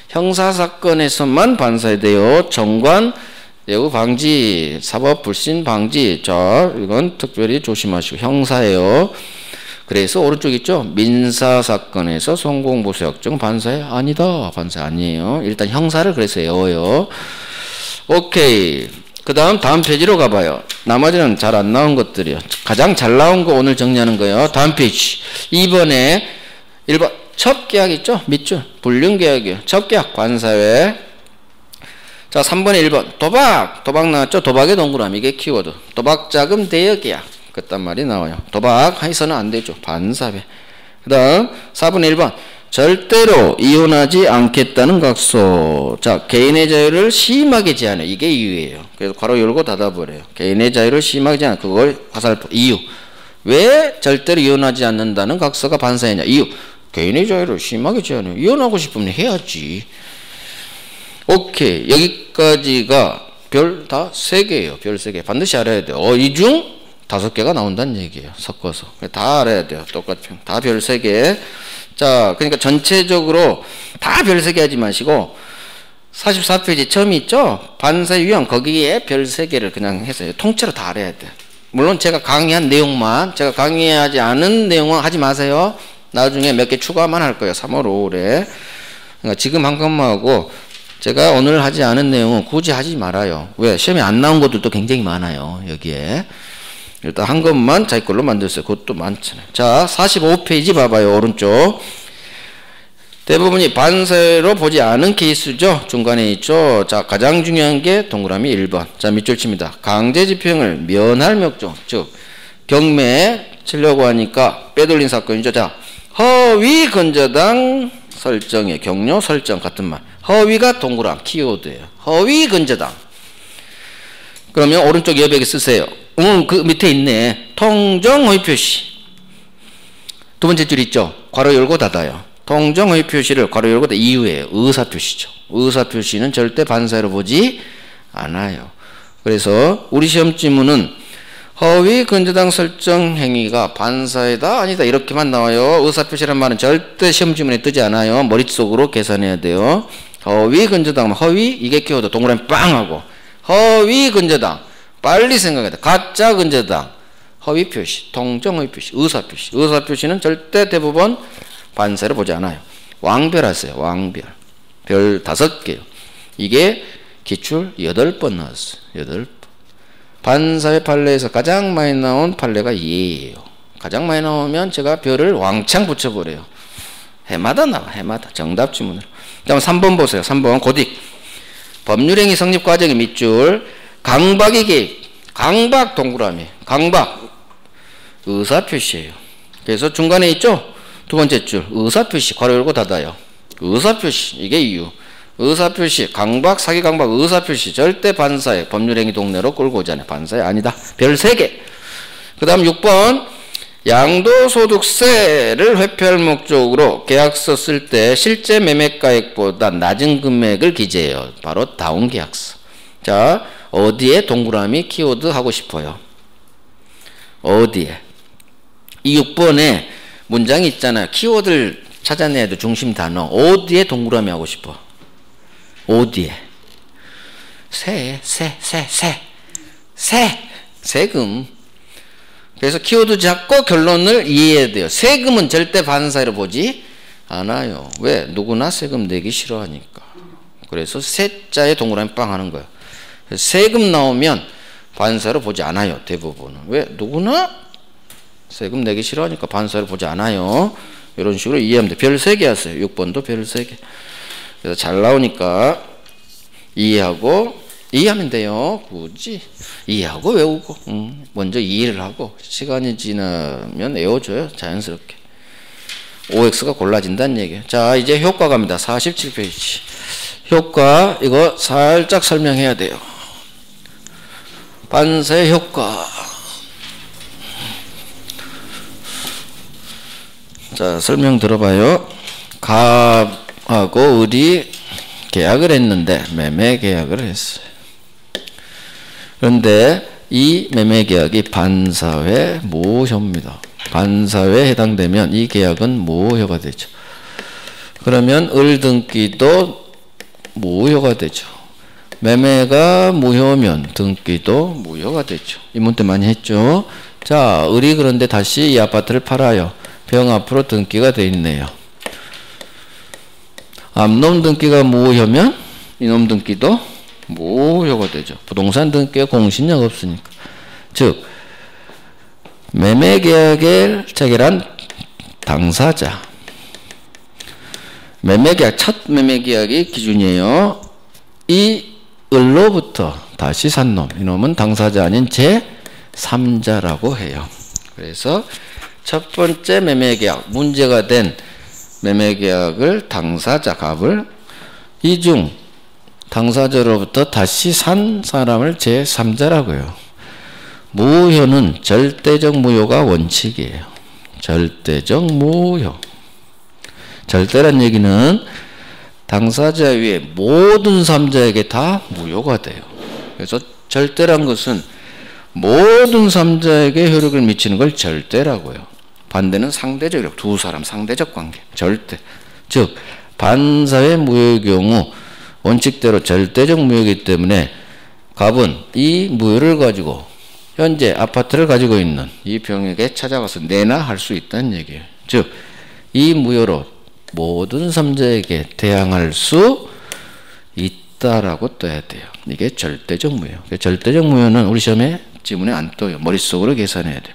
형사사건에서만 반사해야 돼요. 정관 예우 방지, 사법 불신 방지. 자, 이건 특별히 조심하시고 형사예요. 그래서 오른쪽 있죠. 민사사건에서 성공보수약정 반사해? 아니다. 반사 아니에요. 일단 형사를 그래서 외워요. 오케이. 그 다음 페이지로 가봐요. 나머지는 잘 안 나온 것들이요. 가장 잘 나온 거 오늘 정리하는 거예요. 다음 페이지. 2번에 1번 첩계약 있죠? 밑줄. 불륜계약이요. 첩계약 관사회. 자, 3번에 1번 도박 나왔죠? 도박의 동그라미. 이게 키워드. 도박자금 대여계약. 그딴 말이 나와요. 도박 해서는 안 되죠. 반사회. 그 다음 4번에 1번 절대로 이혼하지 않겠다는 각서. 자, 개인의 자유를 심하게 제한해. 이게 이유예요. 그래서 괄호 열고 닫아버려요. 개인의 자유를 심하게 제한. 그걸 화살표. 이유. 왜 절대로 이혼하지 않는다는 각서가 반사했냐. 이유. 개인의 자유를 심하게 제한해. 이혼하고 싶으면 해야지. 오케이. 여기까지가 별 다 3개예요. 별 3개. 반드시 알아야 돼요. 이 중 5개가 나온다는 얘기예요. 섞어서. 다 알아야 돼요. 똑같은. 다 별 3개. 자, 그러니까 전체적으로 다 별 3개 하지 마시고 44페이지 처음이 있죠? 반사 유형 거기에 별 3개를 그냥 해서 통째로 다 알아야 돼. 물론 제가 강의한 내용만, 제가 강의하지 않은 내용은 하지 마세요. 나중에 몇 개 추가만 할 거예요. 3월 5일에. 그러니까 지금 한 것만 하고 제가 오늘 하지 않은 내용은 굳이 하지 말아요. 왜? 시험에 안 나온 것들도 굉장히 많아요. 여기에. 일단 한 것만 자기 걸로 만들었어요. 그것도 많잖아요. 자, 45페이지 봐봐요. 오른쪽. 대부분이 반사회로 보지 않은 케이스죠. 중간에 있죠. 자, 가장 중요한 게 동그라미 1번. 자, 밑줄 칩니다. 강제집행을 면할 명령. 즉, 경매 치려고 하니까 빼돌린 사건이죠. 자, 허위 근저당 설정의 경로 설정 같은 말. 허위가 동그라미 키워드예요. 허위 근저당. 그러면 오른쪽 여백에 쓰세요. 그 밑에 있네. 통정 허위 표시. 두 번째 줄 있죠. 괄호 열고 닫아요. 통정 허위 표시를 괄호 열고 닫아 이유예요. 의사 표시죠. 의사 표시는 절대 반사회로 보지 않아요. 그래서 우리 시험 지문은 허위 근저당 설정 행위가 반사회다 아니다 이렇게만 나와요. 의사 표시란 말은 절대 시험 지문에 뜨지 않아요. 머릿속으로 계산해야 돼요. 허위 근저당 허위 이게 키워드 동그라미 빵 하고 허위 근저당 빨리 생각해야 돼. 가짜 근저당 허위 표시, 통정 허위 표시, 의사 표시. 의사 표시는 절대 대부분 반사를 보지 않아요. 왕별하세요. 왕별. 별 5개요. 이게 기출 8번 나왔어요. 8번. 반사회 판례에서 가장 많이 나온 판례가 얘예요. 가장 많이 나오면 제가 별을 왕창 붙여버려요. 해마다 나와. 해마다. 정답 지문으로. 다음 3번 보세요. 3번 고딕. 법률행위 성립 과정의 밑줄. 강박의 개입. 강박 동그라미. 강박. 의사표시예요. 그래서 중간에 있죠? 두 번째 줄. 의사표시. 괄호 열고 닫아요. 의사표시. 이게 이유. 의사표시. 강박, 사기 강박, 의사표시. 절대 반사에 법률행위 동네로 끌고 오잖아요. 반사에 아니다. 별 3개. 그 다음 6번. 양도소득세를 회피할 목적으로 계약서 쓸 때 실제 매매가액보다 낮은 금액을 기재해요. 바로 다운계약서. 자, 어디에 동그라미 키워드 하고 싶어요? 어디에? 이 6번에 문장이 있잖아요. 키워드를 찾아내야 돼. 중심 단어. 어디에 동그라미 하고 싶어? 어디에? 세금. 그래서 키워드 잡고 결론을 이해해야 돼요. 세금은 절대 반사회로 보지 않아요. 왜? 누구나 세금 내기 싫어하니까. 그래서 세자에 동그라미 빵 하는 거예요. 세금 나오면 반사회로 보지 않아요. 대부분은. 왜? 누구나 세금 내기 싫어하니까 반사회로 보지 않아요. 이런 식으로 이해하면 돼요. 별 3개 하세요. 6번도 별 3개. 그래서 잘 나오니까 이해하면 돼요. 굳이 이해하고 외우고 먼저 이해를 하고 시간이 지나면 외워줘요. 자연스럽게. OX가 골라진다는 얘기예요. 자, 이제 효과 갑니다. 47페이지. 효과 이거 살짝 설명해야 돼요. 반사의 효과. 자, 설명 들어봐요. 갑하고 을이 계약을 했는데 매매 계약을 했어요. 그런데 이 매매 계약이 반사회 무효입니다. 반사회에 해당되면 이 계약은 무효가 되죠. 그러면 을등기도 무효가 되죠. 매매가 무효면 등기도 무효가 되죠. 이 문제 많이 했죠. 자, 을이 그런데 다시 이 아파트를 팔아요. 병 앞으로 등기가 돼 있네요. 앞놈 등기가 무효면 이놈 등기도 무효가 되죠. 부동산 등기가 공신력 없으니까. 즉 매매계약을 체결한 당사자, 매매계약, 첫 매매계약이 기준이에요. 이 을로부터 다시 산 놈, 이놈은 당사자 아닌 제3자라고 해요. 그래서 첫 번째 매매계약, 문제가 된 매매계약을 당사자 갑을 이중 당사자로부터 다시 산 사람을 제3자라고 해요. 무효는 절대적 무효가 원칙이에요. 절대적 무효. 절대란 얘기는 당사자 위에 모든 3자에게 다 무효가 돼요. 그래서 절대란 것은 모든 3자에게 효력을 미치는 걸 절대라고 해요. 반대는 상대적 효력, 두 사람 상대적 관계, 절대. 즉 반사회 무효의 경우 원칙대로 절대적 무효이기 때문에 갑은 이 무효를 가지고 현재 아파트를 가지고 있는 이 병에게 찾아가서 내놔 할 수 있다는 얘기예요. 즉 이 무효로 모든 3자에게 대항할 수 있다라고 떠야 돼요. 이게 절대적 무효. 절대적 무효는 우리 시험에 지문에 안 떠요. 머릿속으로 계산해야 돼요.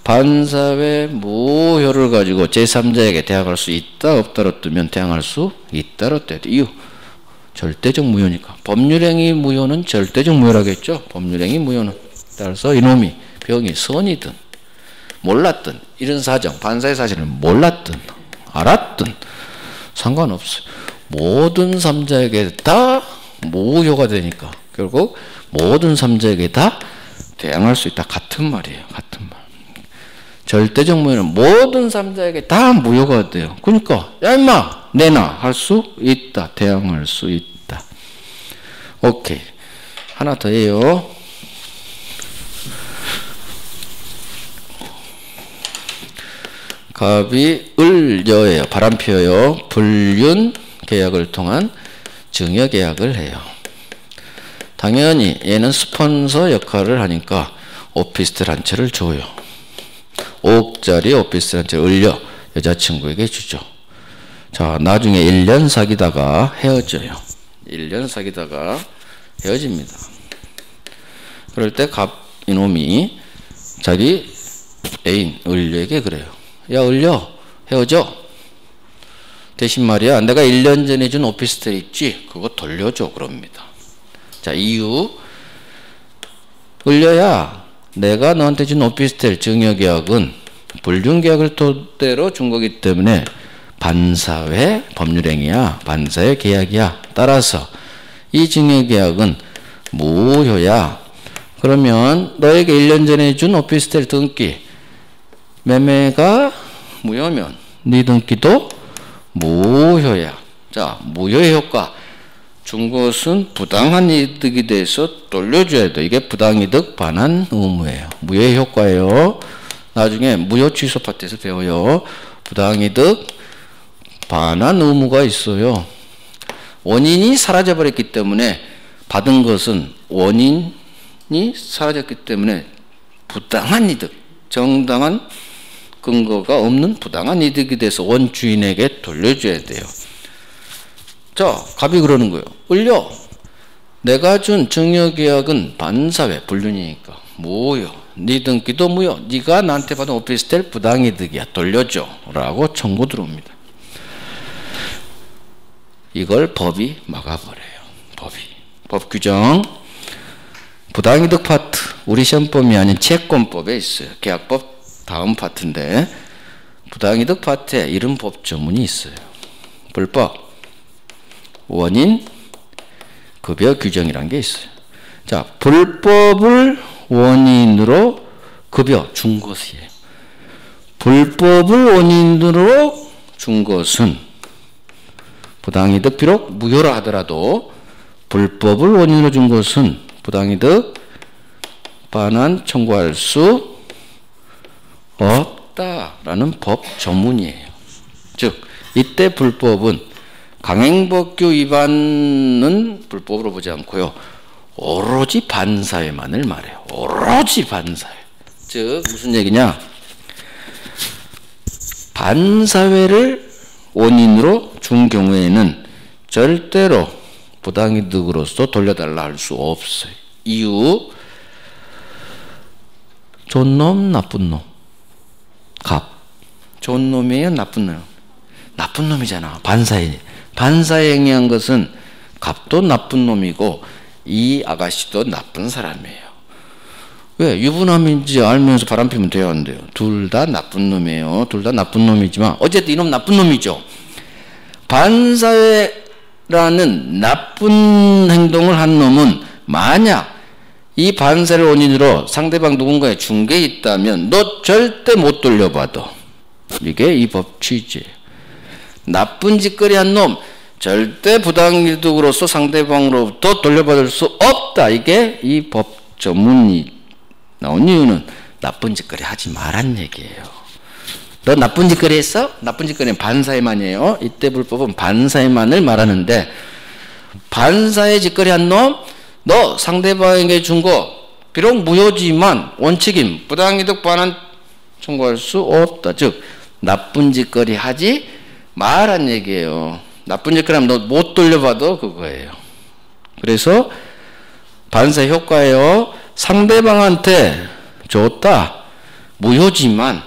반사회 무효를 가지고 제3자에게 대항할 수 있다 없다로 뜨면 대항할 수 있다로 떠야 돼요. 이유. 절대적 무효니까. 법률행위 무효는 절대적 무효라겠죠. 법률행위 무효는. 따라서 이놈이 병이 선이든 몰랐든 이런 사정, 반사의 사실을 몰랐든 알았든 상관없어요. 모든 3자에게 다 무효가 되니까 결국 모든 3자에게 다 대항할 수 있다. 같은 말이에요. 같은 말. 절대적 무효는 모든 3자에게 다 무효가 돼요. 그러니까 야 임마 내놔 할 수 있다. 대항할 수 있다. 오케이. 하나 더 해요. 갑이 을여예요. 바람피어요. 불륜 계약을 통한 증여 계약을 해요. 당연히 얘는 스폰서 역할을 하니까 오피스텔 한 채를 줘요. 5억짜리 오피스텔 한 채 을여 여자친구에게 주죠. 자, 나중에 1년 사귀다가 헤어져요. 1년 사귀다가 헤어집니다. 그럴 때 갑 이놈이 자기 애인 을여에게 그래요. 야 을려 헤어져. 대신 말이야 내가 1년 전에 준 오피스텔 있지? 그거 돌려줘 그럽니다. 자, 이유. 을려야 내가 너한테 준 오피스텔 증여계약은 불륜계약을 토대로 준 거기 때문에 반사회 법률행위야. 반사회 계약이야. 따라서 이 증여계약은 무효야. 그러면 너에게 1년 전에 준 오피스텔 등기 매매가 무효면 네 등기도 무효야. 자, 무효의 효과. 준 것은 부당한 이득이 돼서 돌려줘야 돼. 이게 부당이득 반환 의무예요. 무효의 효과예요. 나중에 무효 취소 파트에서 배워요. 부당이득 반환 의무가 있어요. 원인이 사라져버렸기 때문에 받은 것은 원인이 사라졌기 때문에 부당한 이득, 정당한 근거가 없는 부당한 이득이 돼서 원주인에게 돌려줘야 돼요. 자, 갑이 그러는 거예요. 을려 내가 준 증여계약은 반사회 불륜이니까 무효. 네 등기도 무효. 네가 나한테 받은 오피스텔 부당이득이야. 돌려줘 라고 청구 들어옵니다. 이걸 법이 막아버려요. 법 규정. 부당이득 파트 우리 시험법이 아닌 채권법에 있어요. 계약법 다음 파트인데 부당이득 파트에 이런 법조문이 있어요. 불법, 원인, 급여 규정이라는 게 있어요. 자, 불법을 원인으로 급여 준 것이에요. 불법을 원인으로 준 것은 부당이득 비록 무효라 하더라도 불법을 원인으로 준 것은 부당이득 반환 청구할 수 없다라는 법 조문이에요. 즉 이때 불법은 강행법규 위반은 불법으로 보지 않고요. 오로지 반사회만을 말해요. 오로지 반사회. 즉 무슨 얘기냐? 반사회를 원인으로 준 경우에는 절대로 부당이득으로서 돌려달라 할 수 없어요. 이유, 좋은 놈, 나쁜 놈. 갑. 좋은 놈이에요, 나쁜 놈? 나쁜 놈이잖아. 반사에 행위한 것은 갑도 나쁜 놈이고 이 아가씨도 나쁜 사람이에요. 왜? 유부남인지 알면서 바람피면 돼야 한대요. 둘 다 나쁜 놈이에요. 둘 다 나쁜 놈이지만 어쨌든 이놈 나쁜 놈이죠. 반사회라는 나쁜 행동을 한 놈은 만약 이 반사를 원인으로 상대방 누군가에 준 게 있다면 너 절대 못 돌려받아. 이게 이 법 취지예요. 나쁜 짓거리 한 놈 절대 부당이득으로서 상대방으로부터 돌려받을 수 없다. 이게 이 법 전문이 나온 이유는 나쁜 짓거리 하지 말란 얘기예요. 너 나쁜 짓거리 했어? 나쁜 짓거리는 반사회만이에요. 이때 불법은 반사회만을 말하는데 반사회 짓거리 한 놈 너 상대방에게 준 거 비록 무효지만 원칙인 부당이득 반환 청구할 수 없다. 즉 나쁜 짓거리 하지 말란 얘기예요. 나쁜 짓거리 하면 너 못 돌려받아 그거예요. 그래서 반사의 효과예요. 상대방한테 줬다. 무효지만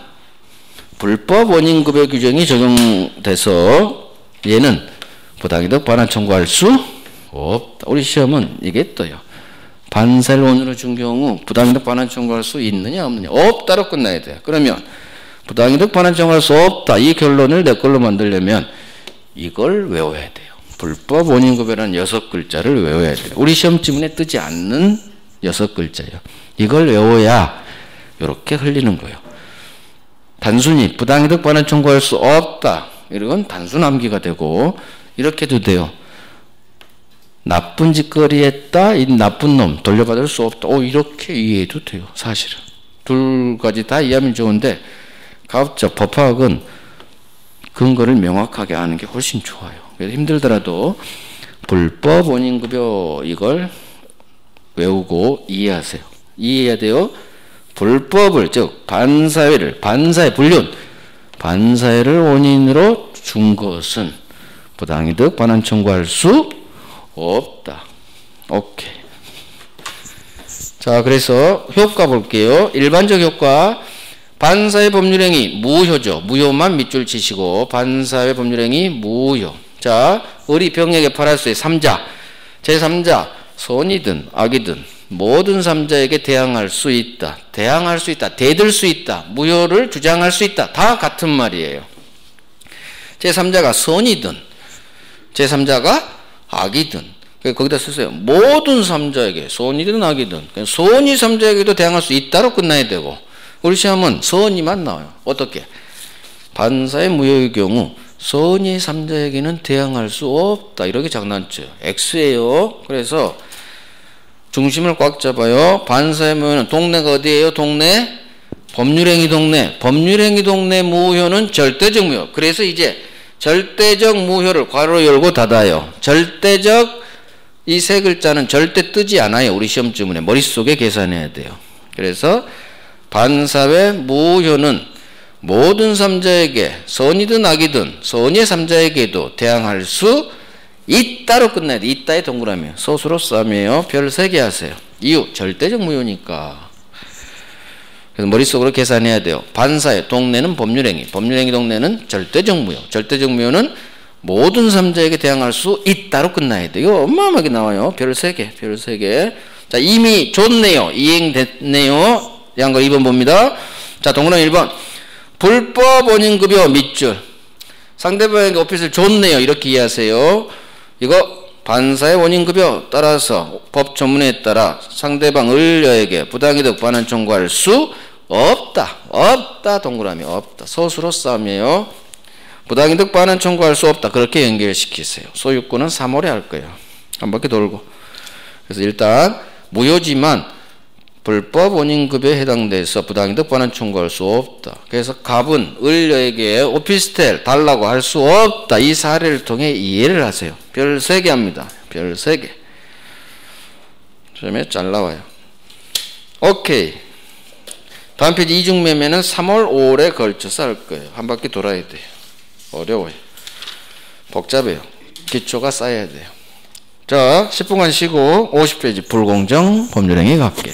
불법 원인급여 규정이 적용돼서 얘는 부당이득 반환 청구할 수 없다. 우리 시험은 이게 떠요. 반사를 원인으로 준 경우 부당이득 반환 청구할 수 있느냐 없느냐 없다로 끝나야 돼요. 그러면 부당이득 반환 청구할 수 없다. 이 결론을 내 걸로 만들려면 이걸 외워야 돼요. 불법 원인급여라는 6글자를 외워야 돼요. 우리 시험 지문에 뜨지 않는 6글자예요. 이걸 외워야 이렇게 흘리는 거예요. 단순히 부당이득 반환 청구할 수 없다. 이건 단순 암기가 되고 이렇게도 돼요. 나쁜 짓거리 했다. 이 나쁜 놈 돌려받을 수 없다. 이렇게 이해해도 돼요. 사실은. 둘 가지 다 이해하면 좋은데 가급적 법학은 근거를 명확하게 아는 게 훨씬 좋아요. 그래서 힘들더라도 불법 원인급여 이걸 외우고 이해하세요. 이해해야 돼요. 불법을 즉 반사회를 반사회 불륜 반사회를 원인으로 준 것은 부당이득 반환 청구할 수 없다. 오케이. 자, 그래서 효과 볼게요. 일반적 효과 반사회 법률행위 무효죠. 무효만 밑줄 치시고 반사회 법률행위 무효. 자, 의리 병역의 파라수의 3자 제3자 선이든 악이든 모든 3자에게 대항할 수 있다. 대항할 수 있다. 대들 수 있다. 무효를 주장할 수 있다. 다 같은 말이에요. 제3자가 선이든 제3자가 악이든 거기다 쓰세요. 모든 3자에게 선이든 악이든 선이 3자에게도 대항할 수 있다로 끝나야 되고 우리 시험은 선이만 나와요. 어떻게? 반사의 무효의 경우 선이 3자에게는 대항할 수 없다. 이렇게 장난쳐요. X예요. 그래서 중심을 꽉 잡아요. 반사의 무효는 동네가 어디예요? 동네? 법률행위 동네. 법률행위 동네 무효는 절대적 무효. 그래서 이제 절대적 무효를 괄호 열고 닫아요. 절대적 이 세 글자는 절대 뜨지 않아요. 우리 시험 지문에 머릿속에 계산해야 돼요. 그래서 반사회 무효는 모든 3자에게 선이든 악이든 선의 3자에게도 대항할 수 있다로 끝나야 돼. 있다의 동그라미 소수로 쌈이에요. 별 3개 하세요. 이유 절대적 무효니까. 그래서 머릿속으로 계산해야 돼요. 반사회 동네는 법률행위 법률행위 동네는 절대적 무효 절대적 무효는 모든 3자에게 대항할 수 있다로 끝나야 돼요. 이거 어마어마하게 나와요. 별 3개 별 3개. 자, 이미 줬네요. 이행됐네요. 양거 2번 봅니다. 자, 동그라미 1번 불법 원인급여 밑줄 상대방에게 오핏을 줬네요. 이렇게 이해하세요. 이거 반사의 원인급여 따라서 법 전문에 따라 상대방 을여에게 부당이득 반환 청구할 수 없다. 없다 동그라미 없다. 소수로 싸움이에요. 부당이득 반환 청구할 수 없다. 그렇게 연결시키세요. 소유권은 3월에 할 거예요. 한 바퀴 돌고. 그래서 일단 무효지만 불법 원인급여에 해당돼서 부당이득 반환 청구할 수 없다. 그래서 갑은 을에게 오피스텔 달라고 할 수 없다. 이 사례를 통해 이해를 하세요. 별 3개 합니다. 별 3개. 그다음에 잘 나와요. 오케이. 다음 페이지 이중매매는 3월, 5월에 걸쳐서 할 거예요. 한 바퀴 돌아야 돼요. 어려워요. 복잡해요. 기초가 쌓여야 돼요. 자, 10분간 쉬고 50페이지 불공정 법률행위 갈게요.